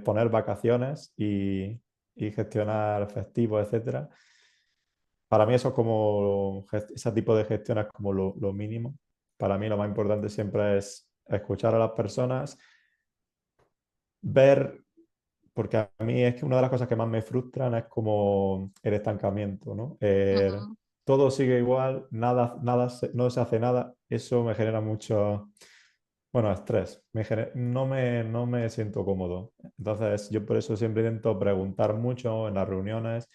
poner vacaciones y gestionar festivos, etcétera. Para mí eso es como, ese tipo de gestión es como lo mínimo. Para mí lo más importante siempre es escuchar a las personas, ver, porque a mí es que una de las cosas que más me frustran es como el estancamiento, ¿no? Ujú, Todo sigue igual, no se hace nada, eso me genera mucho, bueno, estrés. No me siento cómodo. Entonces, yo por eso siempre intento preguntar mucho en las reuniones,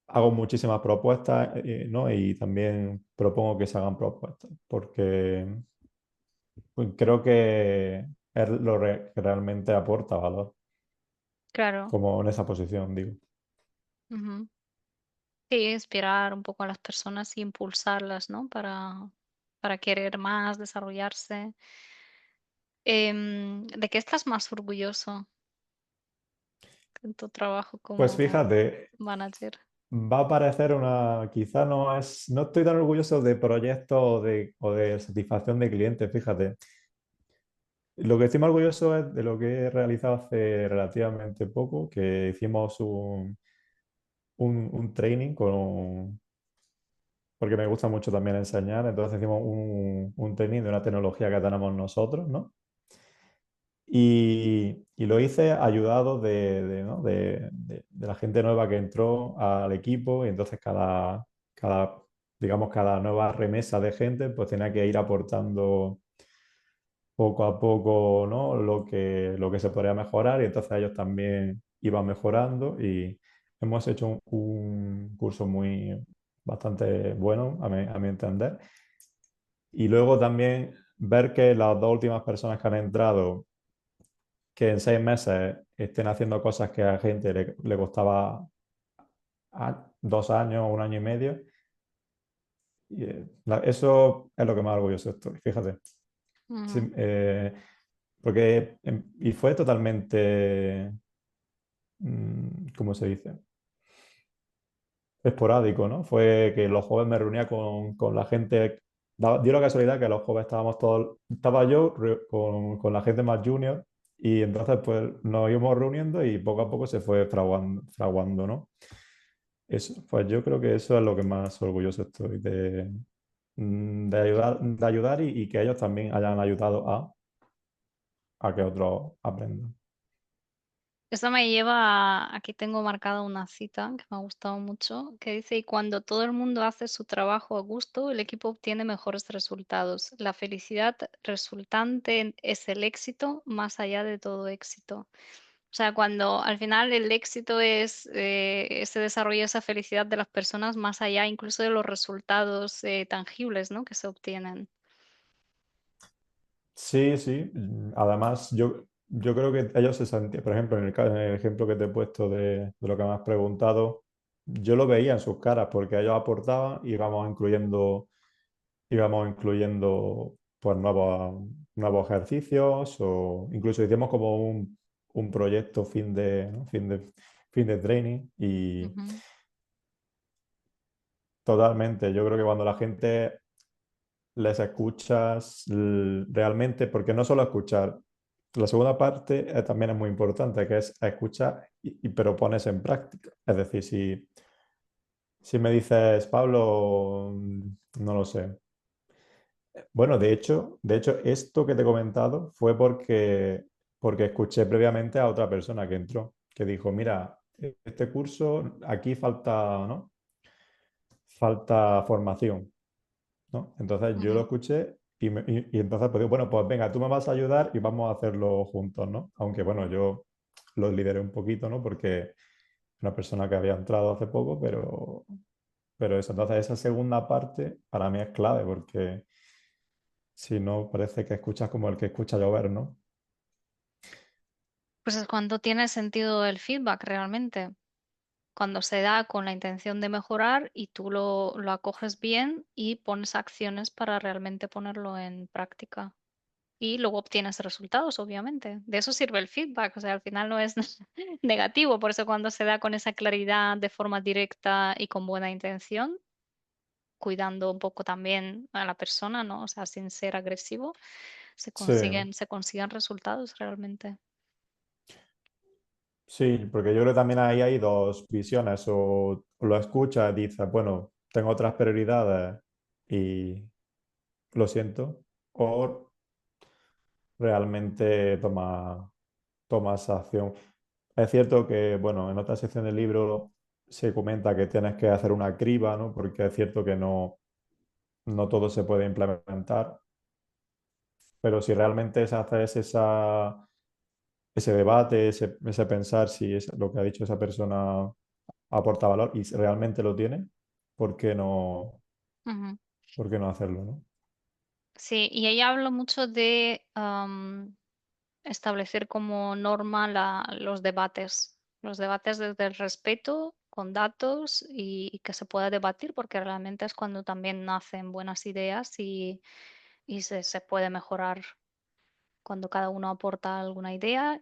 hago muchísimas propuestas, ¿no? Y también propongo que se hagan propuestas, porque pues, creo que es que realmente aporta valor, Claro. como en esa posición, digo. Ujú. Sí, inspirar un poco a las personas y impulsarlas, ¿no? Para querer más, desarrollarse. ¿De qué estás más orgulloso en tu trabajo Pues como fíjate, manager? va a parecer una, quizá no es, no estoy tan orgulloso de proyectos o de satisfacción de clientes, fíjate. Lo que estoy más orgulloso es de lo que he realizado hace relativamente poco, que hicimos un training porque me gusta mucho también enseñar, entonces hicimos un training de una tecnología que tenemos nosotros, ¿no? Y lo hice ayudado ¿no? de la gente nueva que entró al equipo y entonces digamos, cada nueva remesa de gente pues tenía que ir aportando poco a poco, ¿no? Lo que se podría mejorar y entonces ellos también iban mejorando y hemos hecho un curso bastante bueno a mi entender. Y luego también ver que las dos últimas personas que han entrado que en 6 meses estén haciendo cosas que a gente le costaba 2 años, 1 año y medio. Y, eso es lo que más orgulloso estoy, fíjate. Sí, Ujú, porque, y fue totalmente, ¿cómo se dice? Esporádico, ¿no? Fue que los jueves me reunía con la gente, dio la casualidad que los jueves estábamos todos, estaba yo con la gente más junior y entonces pues nos íbamos reuniendo y poco a poco se fue fraguando, ¿no? Eso, pues yo creo que eso es lo que más orgulloso estoy, de ayudar y que ellos también hayan ayudado a que otros aprendan. Eso me lleva aquí tengo marcada una cita que me ha gustado mucho, que dice, y cuando todo el mundo hace su trabajo a gusto, el equipo obtiene mejores resultados. La felicidad resultante es el éxito más allá de todo éxito. O sea, cuando al final el éxito es ese desarrollo, esa felicidad de las personas más allá incluso de los resultados tangibles, ¿no? que se obtienen. Sí, sí. Además, yo creo que ellos se sentían, por ejemplo, en el ejemplo que te he puesto de lo que me has preguntado, yo lo veía en sus caras porque ellos aportaban y íbamos incluyendo pues, nuevos ejercicios o incluso hicimos como un proyecto ¿no? Fin de training y Ujú. totalmente. Yo creo que cuando la gente les escuchas realmente, porque no solo escuchar, la segunda parte también es muy importante, que es escuchar pero pones en práctica. Es decir, si me dices, Pablo, no lo sé. Bueno, de hecho, esto que te he comentado fue porque escuché previamente a otra persona que entró, que dijo, mira, este curso aquí falta, ¿no? Falta formación. ¿No? Entonces yo lo Ujú. escuché y entonces pues digo, bueno, pues venga, tú me vas a ayudar y vamos a hacerlo juntos, ¿no? Aunque bueno, yo lo lideré un poquito, ¿no? Porque una persona que había entrado hace poco, pero eso, entonces esa segunda parte para mí es clave porque si no parece que escuchas como el que escucha llover, ¿no? Pues es cuando tiene sentido el feedback realmente, cuando se da con la intención de mejorar y tú lo acoges bien y pones acciones para realmente ponerlo en práctica. Y luego obtienes resultados, obviamente. De eso sirve el feedback, o sea, al final no es negativo, por eso cuando se da con esa claridad de forma directa y con buena intención, cuidando un poco también a la persona, ¿no? O sea, sin ser agresivo, Sí, se consiguen resultados realmente. sí, porque yo creo que también ahí hay dos visiones, o lo escuchas y dices, bueno, tengo otras prioridades y lo siento, o realmente tomas acción. Es cierto que, bueno, en otra sección del libro se comenta que tienes que hacer una criba, ¿no? Porque es cierto que no todo se puede implementar, pero si realmente haces ese debate, ese pensar si es lo que ha dicho esa persona aporta valor y si realmente lo tiene, ¿por qué no, Ujú. por qué no hacerlo, ¿no? Sí, y ella habla mucho de establecer como norma los debates desde el respeto, con datos y que se pueda debatir, porque realmente es cuando también nacen buenas ideas y se puede mejorar cuando cada uno aporta alguna idea.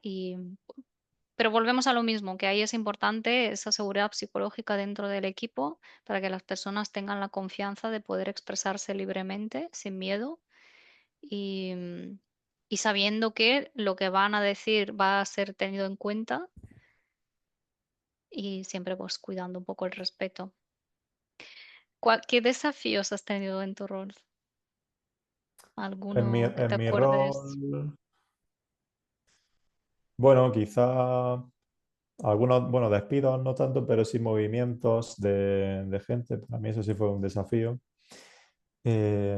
Pero volvemos a lo mismo, que ahí es importante esa seguridad psicológica dentro del equipo para que las personas tengan la confianza de poder expresarse libremente, sin miedo y, y sabiendo que lo que van a decir va a ser tenido en cuenta y siempre pues cuidando un poco el respeto. ¿Qué desafíos has tenido en tu rol? ¿Alguno que te En mi acuerdes? rol, bueno, quizá algunos, bueno, despidos no tanto, pero sí movimientos de gente. Para mí eso sí fue un desafío. Eh,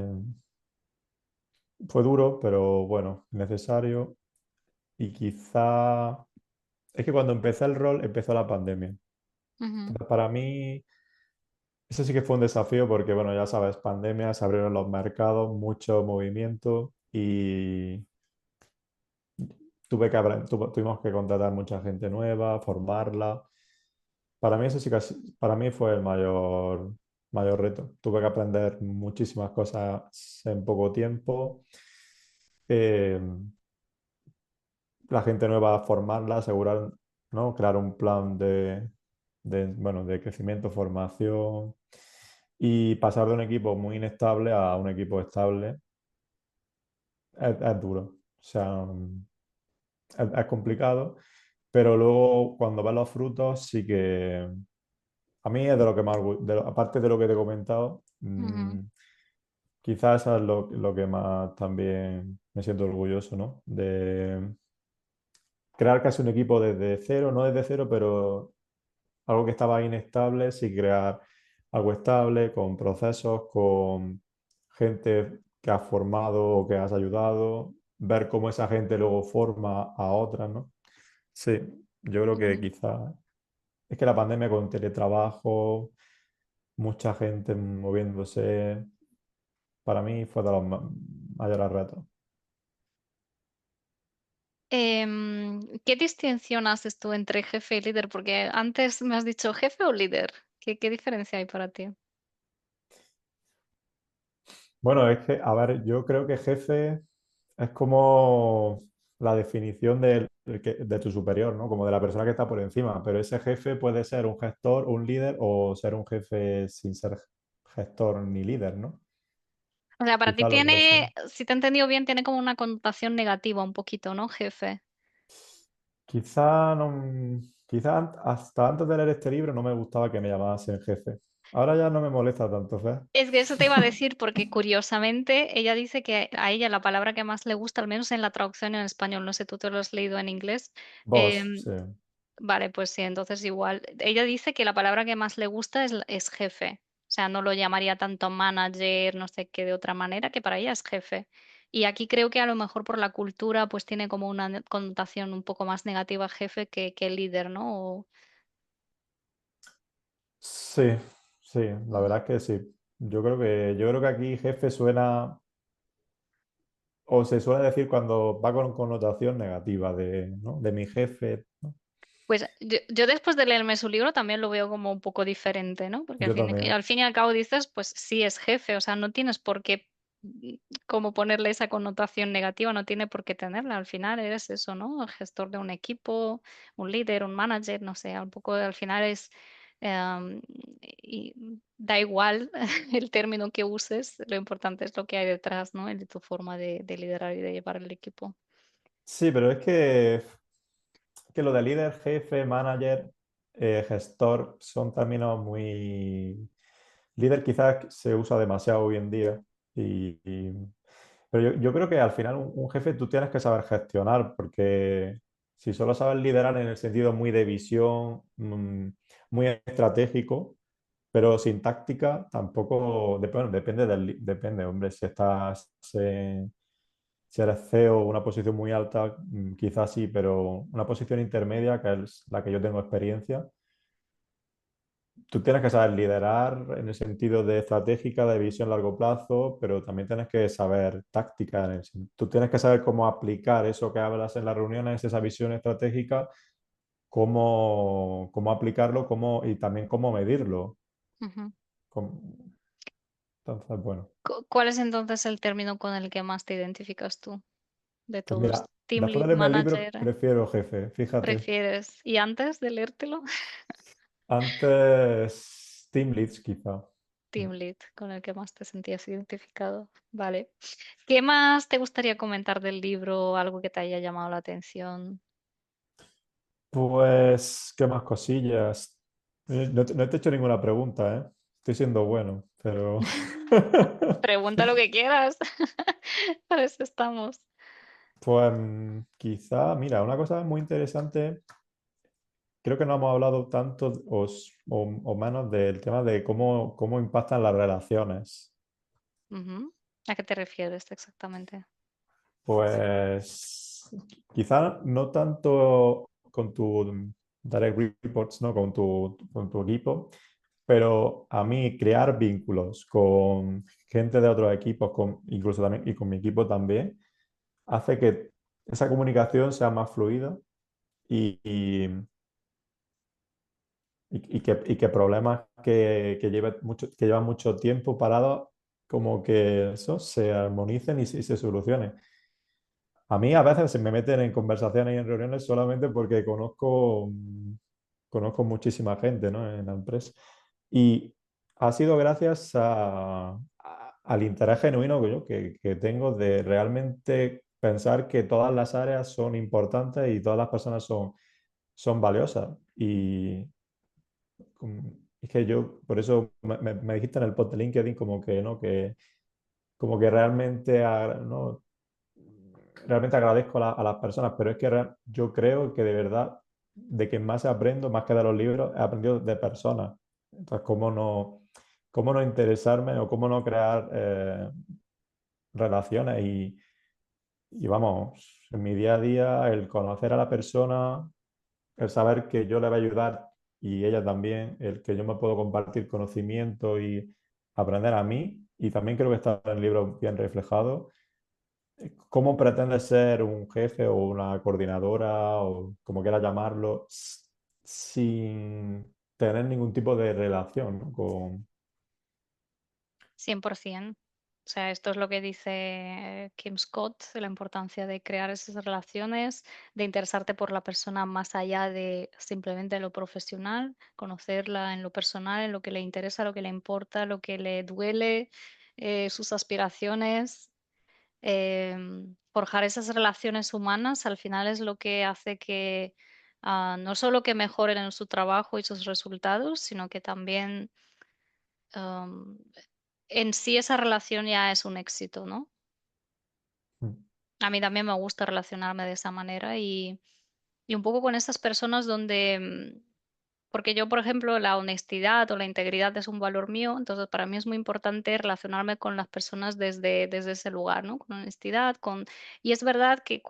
Fue duro, pero bueno, necesario. Y quizá es que cuando empecé el rol empezó la pandemia. Ujú, Entonces, para mí, eso sí que fue un desafío porque, bueno, ya sabes, pandemia, se abrieron los mercados, mucho movimiento y tuvimos que contratar mucha gente nueva, formarla. Para mí eso sí que para mí fue el mayor reto. Tuve que aprender muchísimas cosas en poco tiempo. Eh, la gente nueva, formarla, asegurar, ¿no? Crear un plan bueno, de crecimiento, formación y pasar de un equipo muy inestable a un equipo estable es duro. O sea, es complicado, pero luego cuando ves los frutos sí que a mí es de lo que más, aparte de lo que te he comentado, ujú, quizás eso es lo que más también me siento orgulloso, ¿no? De crear casi un equipo desde cero, no desde cero, pero algo que estaba inestable, sí crear algo estable, con procesos, con gente que has formado o que has ayudado, ver cómo esa gente luego forma a otras, ¿no? Sí, yo creo que ujú. quizá es que la pandemia con teletrabajo, mucha gente moviéndose, para mí fue de los mayores retos. ¿Qué distinción haces tú entre jefe y líder? Porque antes me has dicho jefe o líder. ¿Qué diferencia hay para ti? Bueno, es que, a ver, yo creo que jefe es como la definición de tu superior, ¿no? Como de la persona que está por encima, pero ese jefe puede ser un gestor, un líder o ser un jefe sin ser gestor ni líder, ¿no? O sea, para ti Quizá los dos sí. tiene, si te he entendido bien, tiene como una connotación negativa un poquito, ¿no, jefe? Quizá, no, quizá hasta antes de leer este libro no me gustaba que me llamasen jefe. Ahora ya no me molesta tanto, ¿ves? Es que eso te iba a decir porque curiosamente ella dice que a ella la palabra que más le gusta, al menos en la traducción en español, no sé, tú te lo has leído en inglés. Vos, em, sí. vale, pues sí, entonces igual. Ella dice que la palabra que más le gusta es jefe. O sea, no lo llamaría tanto manager, no sé qué, de otra manera, que para ella es jefe. Y aquí creo que a lo mejor por la cultura pues tiene como una connotación un poco más negativa jefe que líder, ¿no? Sí, sí, la Ujú. verdad es que sí. Yo creo que aquí jefe suena, o se suele decir cuando va con connotación negativa de, ¿no? De mi jefe, ¿no? Pues yo después de leerme su libro también lo veo como un poco diferente, ¿no? Porque Yo también. al fin y al cabo dices, pues sí es jefe, o sea, no tienes por qué como ponerle esa connotación negativa, no tiene por qué tenerla. Al final eres eso, ¿no? El gestor de un equipo, un líder, un manager, no sé, un poco al final es, y da igual el término que uses, lo importante es lo que hay detrás, ¿no? El de tu forma de liderar y de llevar el equipo. Sí, pero es que lo de líder, jefe, manager, gestor son términos muy... Líder quizás se usa demasiado hoy en día, pero yo creo que al final un jefe tú tienes que saber gestionar, porque si solo sabes liderar en el sentido muy de visión, muy estratégico, pero sin táctica, tampoco, bueno, depende, hombre, si estás Si eres CEO, una posición muy alta, quizás sí, pero una posición intermedia, que es la que yo tengo experiencia, tú tienes que saber liderar en el sentido de estratégica, de visión a largo plazo, pero también tienes que saber táctica. Tú tienes que saber cómo aplicar eso que hablas en las reuniones, esa visión estratégica, cómo aplicarlo y también cómo medirlo. Ujú. Cómo- Entonces, bueno, ¿Cuál es entonces el término con el que más te identificas tú de pues todos? mira, Team después lead, de leerme el libro, manager, prefiero jefe, fíjate. ¿prefieres? ¿Y antes de leértelo? Antes, team leads, quizá. Team lead, con el que más te sentías identificado. Vale. ¿Qué más te gustaría comentar del libro? Algo que te haya llamado la atención. Pues, ¿qué más cosillas? No te he hecho ninguna pregunta, ¿eh? Estoy siendo bueno, pero... Pregunta lo que quieras. Para eso estamos. Pues quizá, mira, una cosa muy interesante, creo que no hemos hablado tanto o menos del tema de cómo impactan las relaciones. Ujú. ¿A qué te refieres exactamente? Pues quizá no tanto con tu direct reports, ¿no? Con tu equipo, pero a mí crear vínculos con gente de otros equipos, incluso también y con mi equipo también, hace que esa comunicación sea más fluida y, y- y que problemas que llevan mucho tiempo parados, como que eso se armonicen y se solucionen. A mí a veces se me meten en conversaciones y en reuniones solamente porque conozco muchísima gente, ¿no? En la empresa. Y ha sido gracias al interés genuino que tengo de realmente pensar que todas las áreas son importantes y todas las personas son valiosas. Y es que yo, por eso me dijiste en el post de LinkedIn como que, ¿no? Como que realmente, ¿no? Realmente agradezco a las personas, pero es que yo creo que de verdad, de que más aprendo, más que de los libros, he aprendido de personas. Entonces, ¿cómo no interesarme o cómo no crear relaciones? Y vamos, en mi día a día, el conocer a la persona, el saber que yo le voy a ayudar y ella también, el que yo me puedo compartir conocimiento y aprender a mí, y también creo que está en el libro bien reflejado. ¿Cómo pretendes ser un jefe o una coordinadora o como quieras llamarlo sin tener ningún tipo de relación, ¿no? 100%. O sea, esto es lo que dice Kim Scott, la importancia de crear esas relaciones, de interesarte por la persona más allá de simplemente lo profesional, conocerla en lo personal, en lo que le interesa, lo que le importa, lo que le duele, sus aspiraciones. Forjar esas relaciones humanas al final es lo que hace que no solo que mejoren en su trabajo y sus resultados, sino que también am, en sí esa relación ya es un éxito, ¿no? A mí también me gusta relacionarme de esa manera y un poco con esas personas donde, porque yo, por ejemplo, la honestidad o la integridad es un valor mío, entonces para mí es muy importante relacionarme con las personas desde ese lugar, ¿no? Con honestidad, Y es verdad que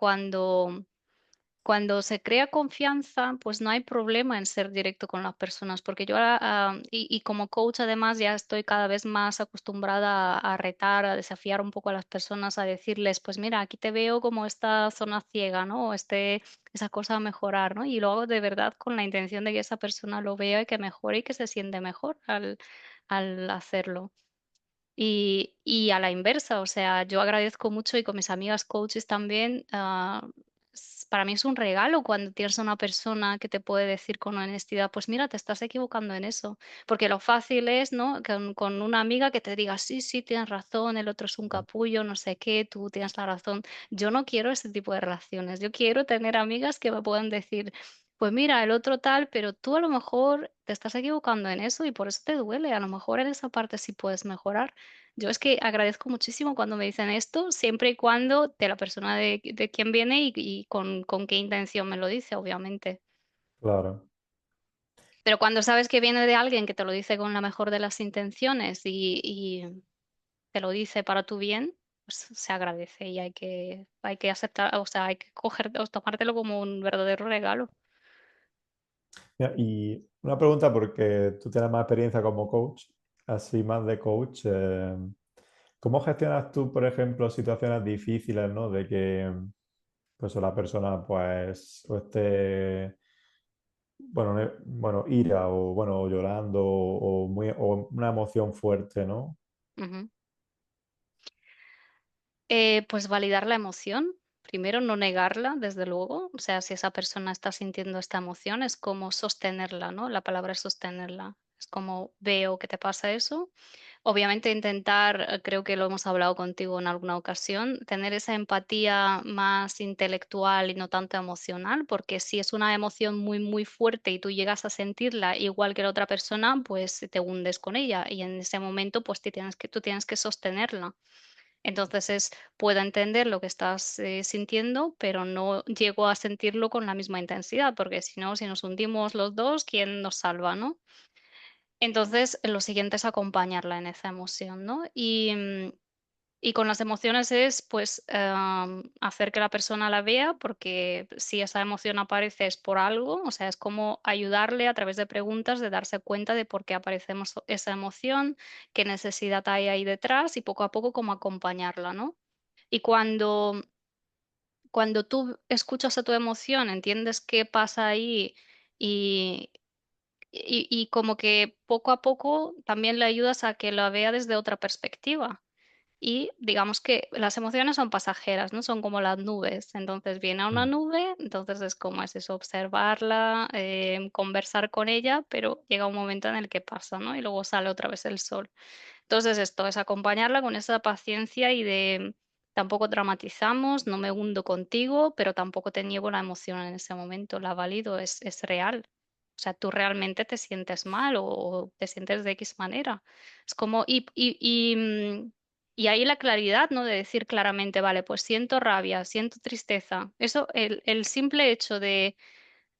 cuando se crea confianza, pues no hay problema en ser directo con las personas, porque yo ahora, y como coach además ya estoy cada vez más acostumbrada a retar, a desafiar un poco a las personas, a decirles, pues mira, aquí te veo como esta zona ciega, ¿no? O esa cosa a mejorar, ¿no? Y lo hago de verdad con la intención de que esa persona lo vea y que mejore y que se siente mejor al hacerlo. Y a la inversa, o sea, yo agradezco mucho y con mis amigas coaches también, para mí es un regalo cuando tienes a una persona que te puede decir con honestidad, pues mira, te estás equivocando en eso, porque lo fácil es, ¿no? Con una amiga que te diga, sí, sí, tienes razón, el otro es un capullo, no sé qué, tú tienes la razón. Yo no quiero ese tipo de relaciones, yo quiero tener amigas que me puedan decir, pues mira, el otro tal, pero tú a lo mejor te estás equivocando en eso y por eso te duele, a lo mejor en esa parte sí puedes mejorar. Yo es que agradezco muchísimo cuando me dicen esto, siempre y cuando de la persona de quien viene y con qué intención me lo dice, obviamente. Claro, Pero cuando sabes que viene de alguien que te lo dice con la mejor de las intenciones y te lo dice para tu bien, pues se agradece y hay que aceptar, o sea, hay que coger, o tomártelo como un verdadero regalo. Mira, y una pregunta porque tú tienes más experiencia como coach, así más de coach. ¿Cómo gestionas tú, por ejemplo, situaciones difíciles, ¿no? De que pues o la persona pues o esté bueno, bueno, ira o bueno, llorando o muy o una emoción fuerte, ¿no? Ujú. Pues validar la emoción. Primero, no negarla, desde luego. O sea, si esa persona está sintiendo esta emoción, es como sostenerla, ¿no? La palabra es sostenerla. Es como veo que te pasa eso. Obviamente intentar, creo que lo hemos hablado contigo en alguna ocasión, tener esa empatía más intelectual y no tanto emocional, porque si es una emoción muy, muy fuerte y tú llegas a sentirla igual que la otra persona, pues te hundes con ella y en ese momento pues tú tienes que sostenerla. Entonces puedo entender lo que estás sintiendo, pero no llego a sentirlo con la misma intensidad, porque si no, si nos hundimos los dos, ¿quién nos salva, no? Entonces, lo siguiente es acompañarla en esa emoción, ¿no? Y con las emociones es, pues, hacer que la persona la vea, porque si esa emoción aparece es por algo, o sea, es como ayudarle a través de preguntas de darse cuenta de por qué aparece esa emoción, qué necesidad hay ahí detrás y poco a poco como acompañarla, ¿no? Y cuando tú escuchas a tu emoción, entiendes qué pasa ahí y, y como que poco a poco también le ayudas a que la vea desde otra perspectiva. Y digamos que las emociones son pasajeras, ¿no? Son como las nubes. Entonces viene a una Mm. nube, entonces es como es eso, observarla, conversar con ella, pero llega un momento en el que pasa, ¿no? Y luego sale otra vez el sol. Entonces esto es acompañarla con esa paciencia y de tampoco dramatizamos, no me hundo contigo, pero tampoco te niego la emoción en ese momento, la valido, es real. O sea, tú realmente te sientes mal o te sientes de X manera. Es como, y ahí la claridad, ¿no? De decir claramente, vale, pues siento rabia, siento tristeza. Eso, el simple hecho de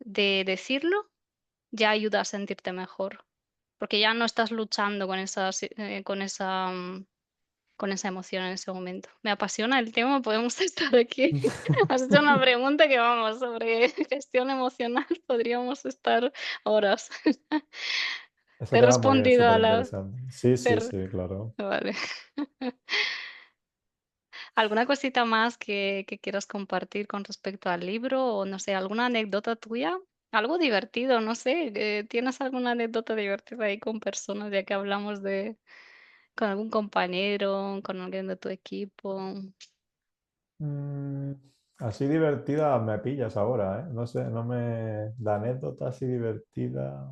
decirlo ya ayuda a sentirte mejor, porque ya no estás luchando con con esa emoción en ese momento. Me apasiona el tema, podemos estar aquí. Has hecho una pregunta que vamos, sobre gestión emocional, podríamos estar horas. Ese Te he tema es muy respondido súper a la... interesante. Sí, te sí, re- sí, claro. Vale. ¿Alguna cosita más que quieras compartir con respecto al libro o no sé, alguna anécdota tuya? Algo divertido, no sé, ¿tienes alguna anécdota divertida ahí con personas ya que hablamos de con algún compañero, con alguien de tu equipo? Mm, así divertida me pillas ahora, ¿eh? No sé, no me... La anécdota así divertida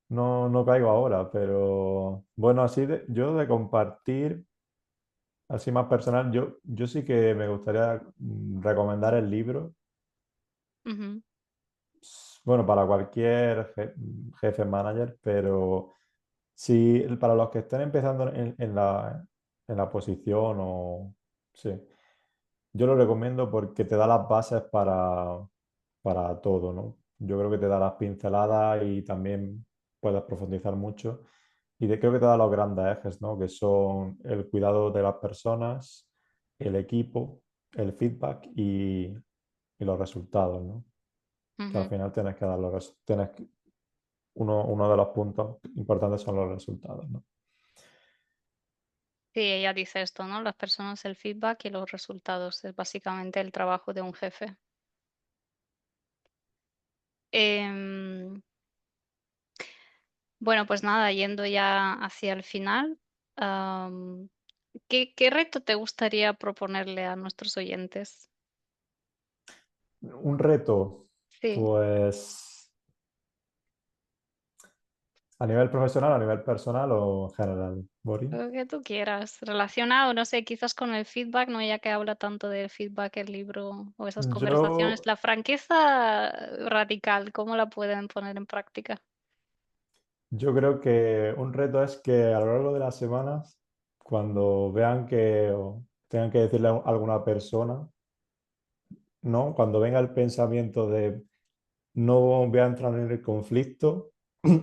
no, no caigo ahora, pero bueno, yo de compartir, así más personal, yo sí que me gustaría recomendar el libro, Ujú, bueno, para cualquier jefe manager, pero sí, para los que estén empezando en la posición o... Sí. Yo lo recomiendo porque te da las bases para todo, ¿no? Yo creo que te da las pinceladas y también puedes profundizar mucho. Creo que te da los grandes ejes, ¿no? Que son el cuidado de las personas, el equipo, el feedback y los resultados, ¿no? Que al ujú. final tienes que dar uno de los puntos importantes son los resultados, ¿no? Sí, ella dice esto, ¿no? Las personas, el feedback y los resultados es básicamente el trabajo de un jefe. Em, bueno, pues nada, yendo ya hacia el final, am, qué reto te gustaría proponerle a nuestros oyentes? Un reto, Sí. pues a nivel profesional, a nivel personal o en general, Bori. Lo que tú quieras, relacionado, no sé, quizás con el feedback, no ya que habla tanto del feedback el libro o esas conversaciones, Yo, la franqueza radical, ¿cómo la pueden poner en práctica? yo creo que un reto es que a lo largo de las semanas, cuando vean que o tengan que decirle a alguna persona, ¿no? Cuando venga el pensamiento de no voy a entrar en el conflicto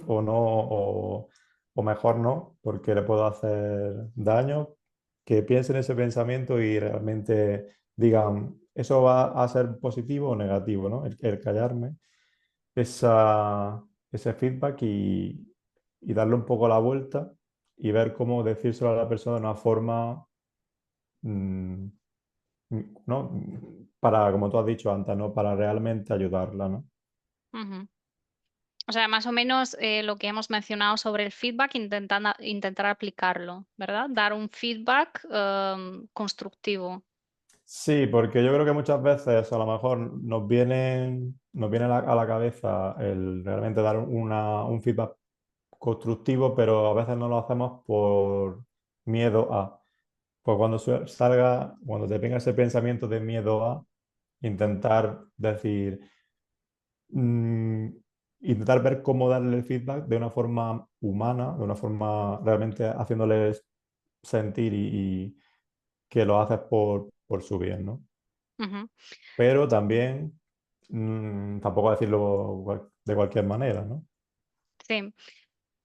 o no, o mejor no, porque le puedo hacer daño, que piensen ese pensamiento y realmente digan, ¿eso va a ser positivo o negativo, ¿no? El callarme ese feedback y darle un poco la vuelta y ver cómo decírselo a la persona de una forma, mm, ¿no? Para, como tú has dicho antes, ¿no? Para realmente ayudarla, ¿no? Ujú. O sea, más o menos lo que hemos mencionado sobre el feedback, intentar aplicarlo, ¿verdad? Dar un feedback constructivo. Sí, porque yo creo que muchas veces a lo mejor nos viene a la cabeza el realmente dar un feedback constructivo, pero a veces no lo hacemos por miedo a. Pues cuando cuando te venga ese pensamiento de miedo a intentar decir, mm, intentar ver cómo darle el feedback de una forma humana, de una forma realmente haciéndoles sentir y que lo haces por su bien, ¿no? Ujú. Pero también tampoco decirlo de cualquier manera, ¿no? Sí.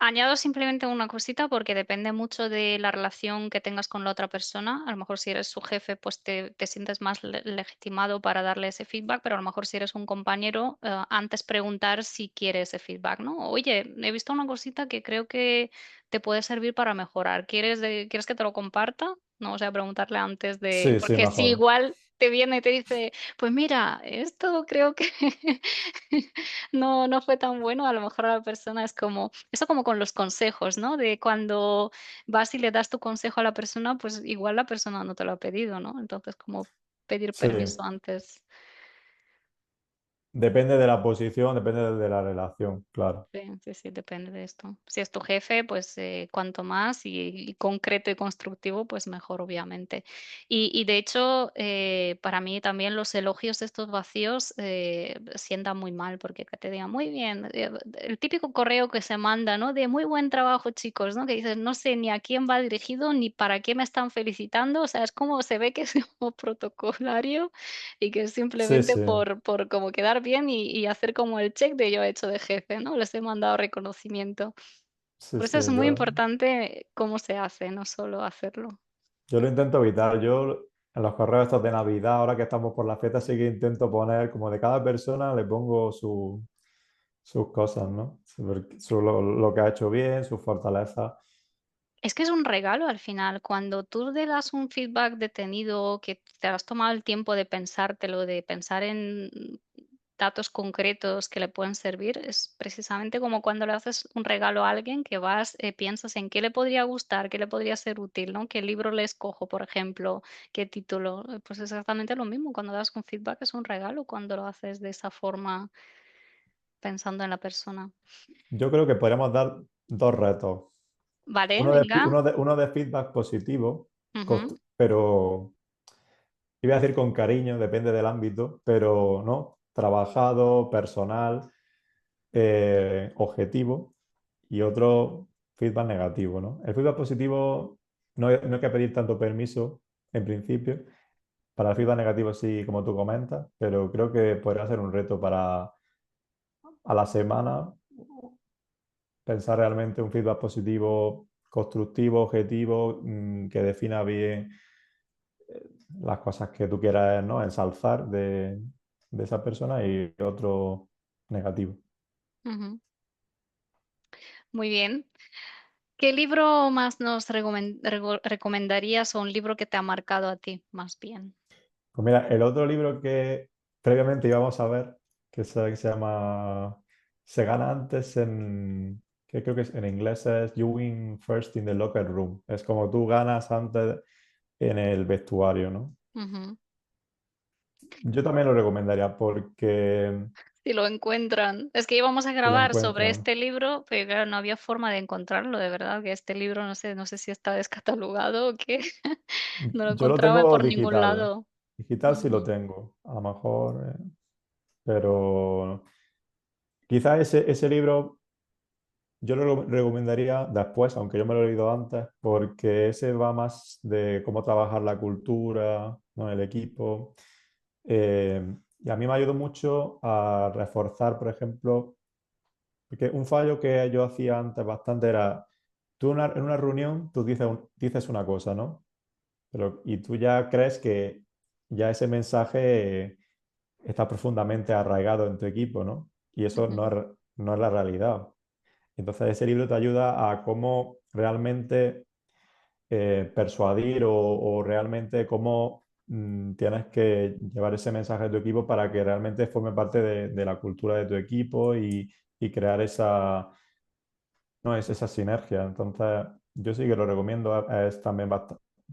Añado simplemente una cosita porque depende mucho de la relación que tengas con la otra persona. A lo mejor si eres su jefe, pues te sientes más legitimado para darle ese feedback, pero a lo mejor si eres un compañero, antes preguntar si quiere ese feedback, ¿no? Oye, he visto una cosita que creo que te puede servir para mejorar. ¿Quieres que te lo comparta? No, o sea, preguntarle antes de, Sí, sí, porque si mejor. igual te viene y te dice, pues mira, esto creo que no fue tan bueno, a lo mejor a la persona es como, eso como con los consejos, ¿no? De cuando vas y le das tu consejo a la persona, pues igual la persona no te lo ha pedido, ¿no? Entonces, como pedir Sí, permiso antes. depende de la posición, depende de la relación, claro. Sí, sí, sí, depende de esto. Si es tu jefe, pues cuanto más y concreto y constructivo, pues mejor, obviamente. Y de hecho, para mí también los elogios estos vacíos sientan muy mal, porque que te digan, muy bien, el típico correo que se manda, ¿no? De muy buen trabajo, chicos, ¿no? Que dices, no sé ni a quién va dirigido, ni para qué me están felicitando, o sea, es como se ve que es como protocolario y que es Sí, simplemente sí, por como quedar bien y hacer como el check de yo he hecho de jefe, ¿no? Les he mandado reconocimiento. sí, Por eso sí. es muy importante cómo se hace, no solo hacerlo. Yo lo intento evitar. Yo en los correos estos de Navidad, ahora que estamos por la fiesta, sí que intento poner como de cada persona le pongo sus cosas, ¿no? Lo que ha hecho bien, sus fortalezas. Es que es un regalo al final. Cuando tú le das un feedback detenido, que te has tomado el tiempo de pensártelo, de pensar en datos concretos que le pueden servir, es precisamente como cuando le haces un regalo a alguien que vas, piensas en qué le podría gustar, qué le podría ser útil, ¿no? ¿Qué libro le escojo, por ejemplo? ¿Qué título? Pues exactamente lo mismo. Cuando das un feedback es un regalo cuando lo haces de esa forma pensando en la persona. Yo creo que podríamos dar dos retos. Vale, venga. Uno de feedback positivo, Ujú, pero iba a decir con cariño, depende del ámbito, pero no, trabajado, personal, objetivo, y otro feedback negativo, ¿no? El feedback positivo no hay que pedir tanto permiso en principio. Para el feedback negativo sí, como tú comentas, pero creo que podría ser un reto para a la semana pensar realmente un feedback positivo, constructivo, objetivo, que defina bien las cosas que tú quieras, ¿no? Ensalzar de esa persona y otro negativo. ujú. Muy bien. ¿Qué libro más nos recomendarías o un libro que te ha marcado a ti, más bien? Pues mira, el otro libro que previamente íbamos a ver, que se llama Se gana antes que creo que en inglés es You win first in the locker room. Es como tú ganas antes en el vestuario, ¿no? Ujú. Yo también lo recomendaría porque Si lo encuentran. Es que íbamos a si lo grabar sobre encuentran. este libro, pero claro, no había forma de encontrarlo, de verdad, que este libro no sé si está descatalogado o qué. No lo Yo lo encontraba tengo por ningún digital. lado. Digital sí lo Ujú, tengo, a lo mejor, pero quizá ese libro yo lo recomendaría después, aunque yo me lo he leído antes, porque ese va más de cómo trabajar la cultura, ¿no? El equipo. Y a mí me ayudó mucho a reforzar, por ejemplo, porque un fallo que yo hacía antes bastante era, tú en una reunión, tú dices una cosa, ¿no? pero y tú ya crees que ya ese mensaje está profundamente arraigado en tu equipo, ¿no? Y eso Ujú. no es la realidad. Entonces ese libro te ayuda a cómo realmente persuadir o realmente cómo tienes que llevar ese mensaje a tu equipo para que realmente forme parte de la cultura de tu equipo y crear esa, no, es esa sinergia. Entonces, yo sí que lo recomiendo. Es también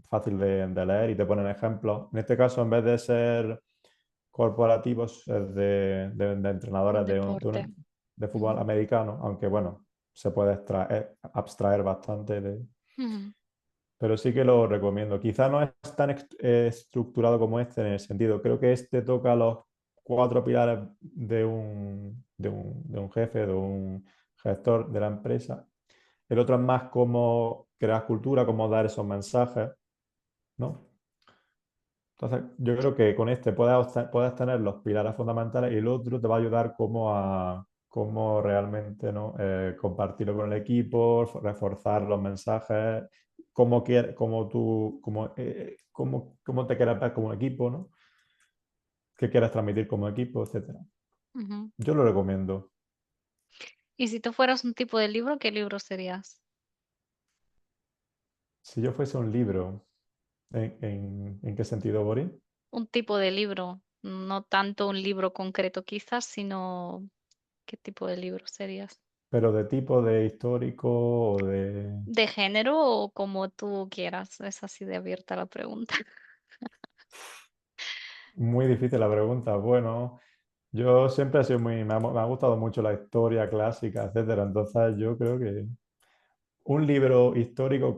fácil de leer y te ponen ejemplos. En este caso, en vez de ser corporativos, es de Un entrenadores deporte. de fútbol Ujú. americano, aunque bueno, se puede abstraer bastante Ujú. pero sí que lo recomiendo. Quizá no es tan estructurado como este en el sentido, creo que este toca los cuatro pilares de un jefe, de un gestor de la empresa. El otro es más cómo crear cultura, cómo dar esos mensajes, ¿no? Entonces, yo creo que con este puedes tener los pilares fundamentales y el otro te va a ayudar cómo realmente, ¿no? Compartirlo con el equipo, reforzar los mensajes, cómo te quieres ver como equipo, ¿no? ¿Qué quieres transmitir como equipo, etcétera? Ujú. Yo lo recomiendo. Y si tú fueras un tipo de libro, ¿qué libro serías? Si yo fuese un libro, ¿en qué sentido, Boris? Un tipo de libro, no tanto un libro concreto quizás, sino qué tipo de libro serías. Pero de tipo de histórico o de... De género o como tú quieras, es así de abierta la pregunta. Muy difícil la pregunta. Bueno, yo siempre he sido me ha gustado mucho la historia clásica, etcétera. Entonces yo creo que un libro histórico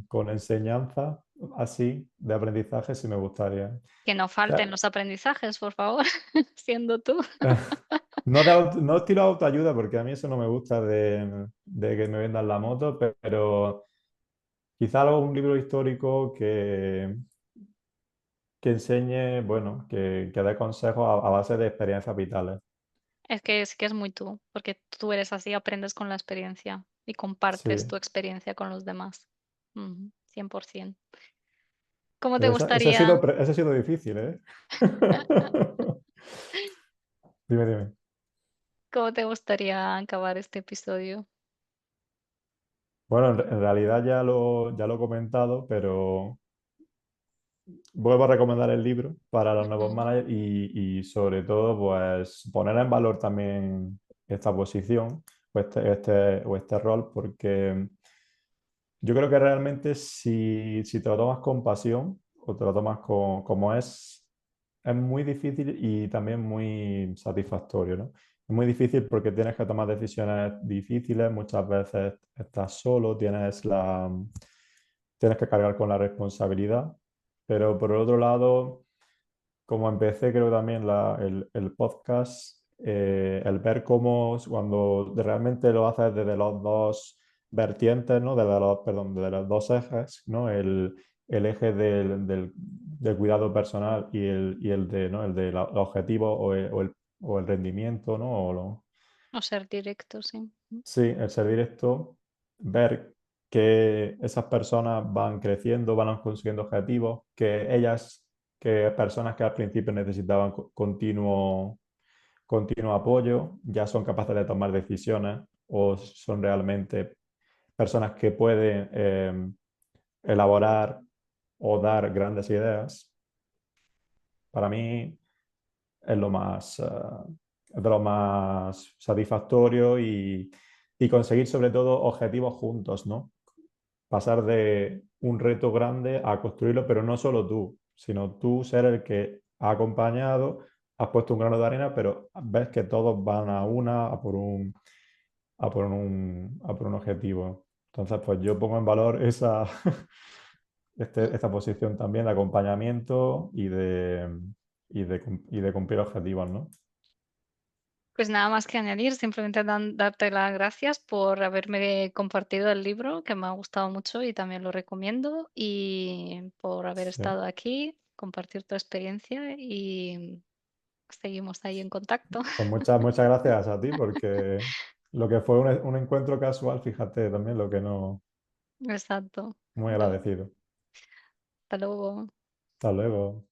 con enseñanza así de aprendizaje sí me gustaría. O Que no falten sea, los aprendizajes, por favor, siendo tú. no estilo autoayuda porque a mí eso no me gusta de que me vendan la moto, pero quizá un libro histórico que enseñe, bueno, que dé consejos a base de experiencias vitales. Es que sí que es muy tú, porque tú eres así, aprendes con la experiencia y compartes tu Sí, experiencia con los demás. Ujú, 100%. ¿Cómo te pero gustaría, ese ha sido difícil, ¿eh? Dime, dime. cómo te gustaría acabar este episodio? Bueno, en realidad ya lo he comentado, pero vuelvo a recomendar el libro para los nuevos Ujú. managers y sobre todo, pues poner en valor también esta posición o este rol, porque yo creo que realmente si te lo tomas con pasión o te lo tomas como es muy difícil y también muy satisfactorio, ¿no? Es muy difícil porque tienes que tomar decisiones difíciles, muchas veces estás solo, tienes que cargar con la responsabilidad, pero por el otro lado, como empecé, creo también el podcast, el ver cómo cuando realmente lo haces desde los dos vertientes, ¿no? Perdón, de los dos ejes, ¿no? El eje del cuidado personal y el de, ¿no? El de los objetivos o el rendimiento, ¿no? O ser directo, sí. Sí, el ser directo, ver que esas personas van creciendo, van consiguiendo objetivos, que personas que al principio necesitaban continuo apoyo, ya son capaces de tomar decisiones o son realmente personas que pueden elaborar o dar grandes ideas. Para mí es es de lo más satisfactorio y conseguir sobre todo objetivos juntos, ¿no? Pasar de un reto grande a construirlo, pero no solo tú, sino tú ser el que ha acompañado, has puesto un grano de arena, pero ves que todos van a una, a por un objetivo. Entonces, pues yo pongo en valor esta posición también de acompañamiento y de cumplir objetivos, ¿no? Pues nada más que añadir, simplemente darte las gracias por haberme compartido el libro, que me ha gustado mucho y también lo recomiendo, y por haber Sí. estado aquí, compartir tu experiencia y seguimos ahí en contacto. Pues muchas gracias a ti porque lo que fue un encuentro casual, fíjate también lo que no, Exacto. muy Lo- agradecido. Hasta luego. Hasta luego.